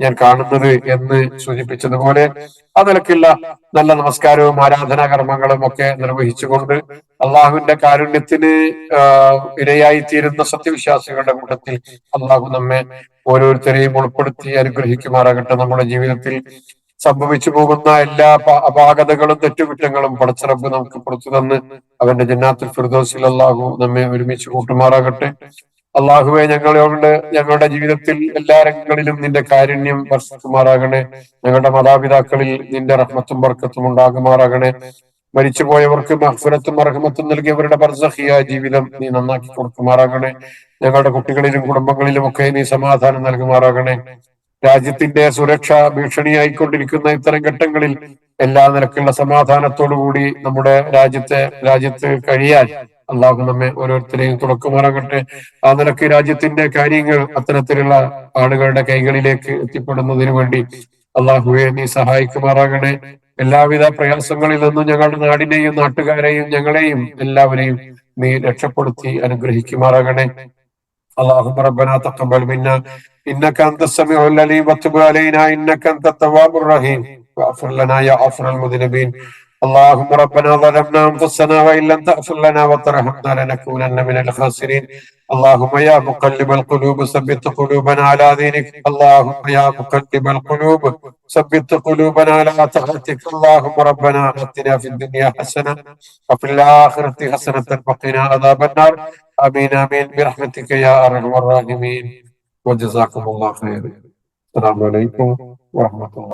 ഞാൻ കാണുന്നത് എന്ന് സൂചിപ്പിച്ചതുപോലെ, ആ നിലക്കുള്ള നല്ല നമസ്കാരവും ആരാധനാ കർമ്മങ്ങളും ഒക്കെ നിർവഹിച്ചുകൊണ്ട് അള്ളാഹുവിന്റെ കാരുണ്യത്തിന് ഇരയായി തീരുന്ന സത്യവിശ്വാസികളുടെ കൂട്ടത്തിൽ അള്ളാഹു നമ്മെ ഓരോരുത്തരെയും ഉൾപ്പെടുത്തി അനുഗ്രഹിക്കുമാറാകട്ടെ. നമ്മുടെ ജീവിതത്തിൽ സംഭവിച്ചു പോകുന്ന എല്ലാ അപാകതകളും തെറ്റുകുറ്റങ്ങളും പടച്ചറബ് നമുക്ക് പുറത്തു തന്ന് അവന്റെ ജന്നാത്തുൽ ഫിർദൗസിൽ അള്ളാഹു നമ്മെ ഒരുമിച്ച് കൂട്ടുമാറാകട്ടെ. അള്ളാഹുവെ, ഞങ്ങളുടെ ജീവിതത്തിൽ എല്ലാ രംഗങ്ങളിലും നിന്റെ കാരുണ്യം വർഷിക്കുമാറാകണേ. ഞങ്ങളുടെ മാതാപിതാക്കളിൽ നിന്റെ റഹ്മത്തും ബർക്കത്തും ഉണ്ടാകുമാറാകണേ. മരിച്ചുപോയവർക്ക് മഗ്ഫിറത്തും റഹ്മത്തും നൽകിയവരുടെ ബർസഖിയായ ജീവിതം നീ നന്നാക്കി കൊടുക്കുമാറാകണേ. ഞങ്ങളുടെ കുട്ടികളിലും കുടുംബങ്ങളിലും ഒക്കെ നീ സമാധാനം നൽകുമാറാകണേ. രാജ്യത്തിന്റെ സുരക്ഷ ഭീഷണിയായിക്കൊണ്ടിരിക്കുന്ന ഇത്തരം ഘട്ടങ്ങളിൽ എല്ലാ നിലക്കുള്ള സമാധാനത്തോടുകൂടി നമ്മുടെ രാജ്യത്ത് കഴിയാൻ അള്ളാഹു നമ്മെ ഓരോരുത്തരെയും തുറക്കുമാറാകട്ടെ. ആ നിലക്ക് രാജ്യത്തിന്റെ കാര്യങ്ങൾ അത്തരത്തിലുള്ള ആളുകളുടെ കൈകളിലേക്ക് എത്തിപ്പെടുന്നതിന് വേണ്ടി അള്ളാഹുവെ നീ സഹായിക്കുമാറാകണേ. എല്ലാവിധ പ്രയാസങ്ങളിൽ നിന്നും ഞങ്ങളുടെ നാടിനെയും നാട്ടുകാരെയും ഞങ്ങളെയും എല്ലാവരെയും നീ രക്ഷപ്പെടുത്തി അനുഗ്രഹിക്കുമാറാകണേ. اللهم ربنا تقبل منا انك انت السميع العليم وتب علينا انك انت التواب الرحيم واغفر لنا يا غافر المذنبين. اللهم ربنا ظلمنا انفسنا وان لم تغفر لنا وترحمنا لنكونن من الخاسرين. اللهم يا مقلب القلوب ثبت قلوبنا على دينك. اللهم يا مقلب القلوب ثبت قلوبنا على طاعتك. اللهم ربنا آتنا في الدنيا حسنة وفي الآخرة حسنة وقنا عذاب النار. آمين آمين برحمتك يا أرحم الراحمين. وجزاكم الله خير. السلام عليكم ورحمة الله.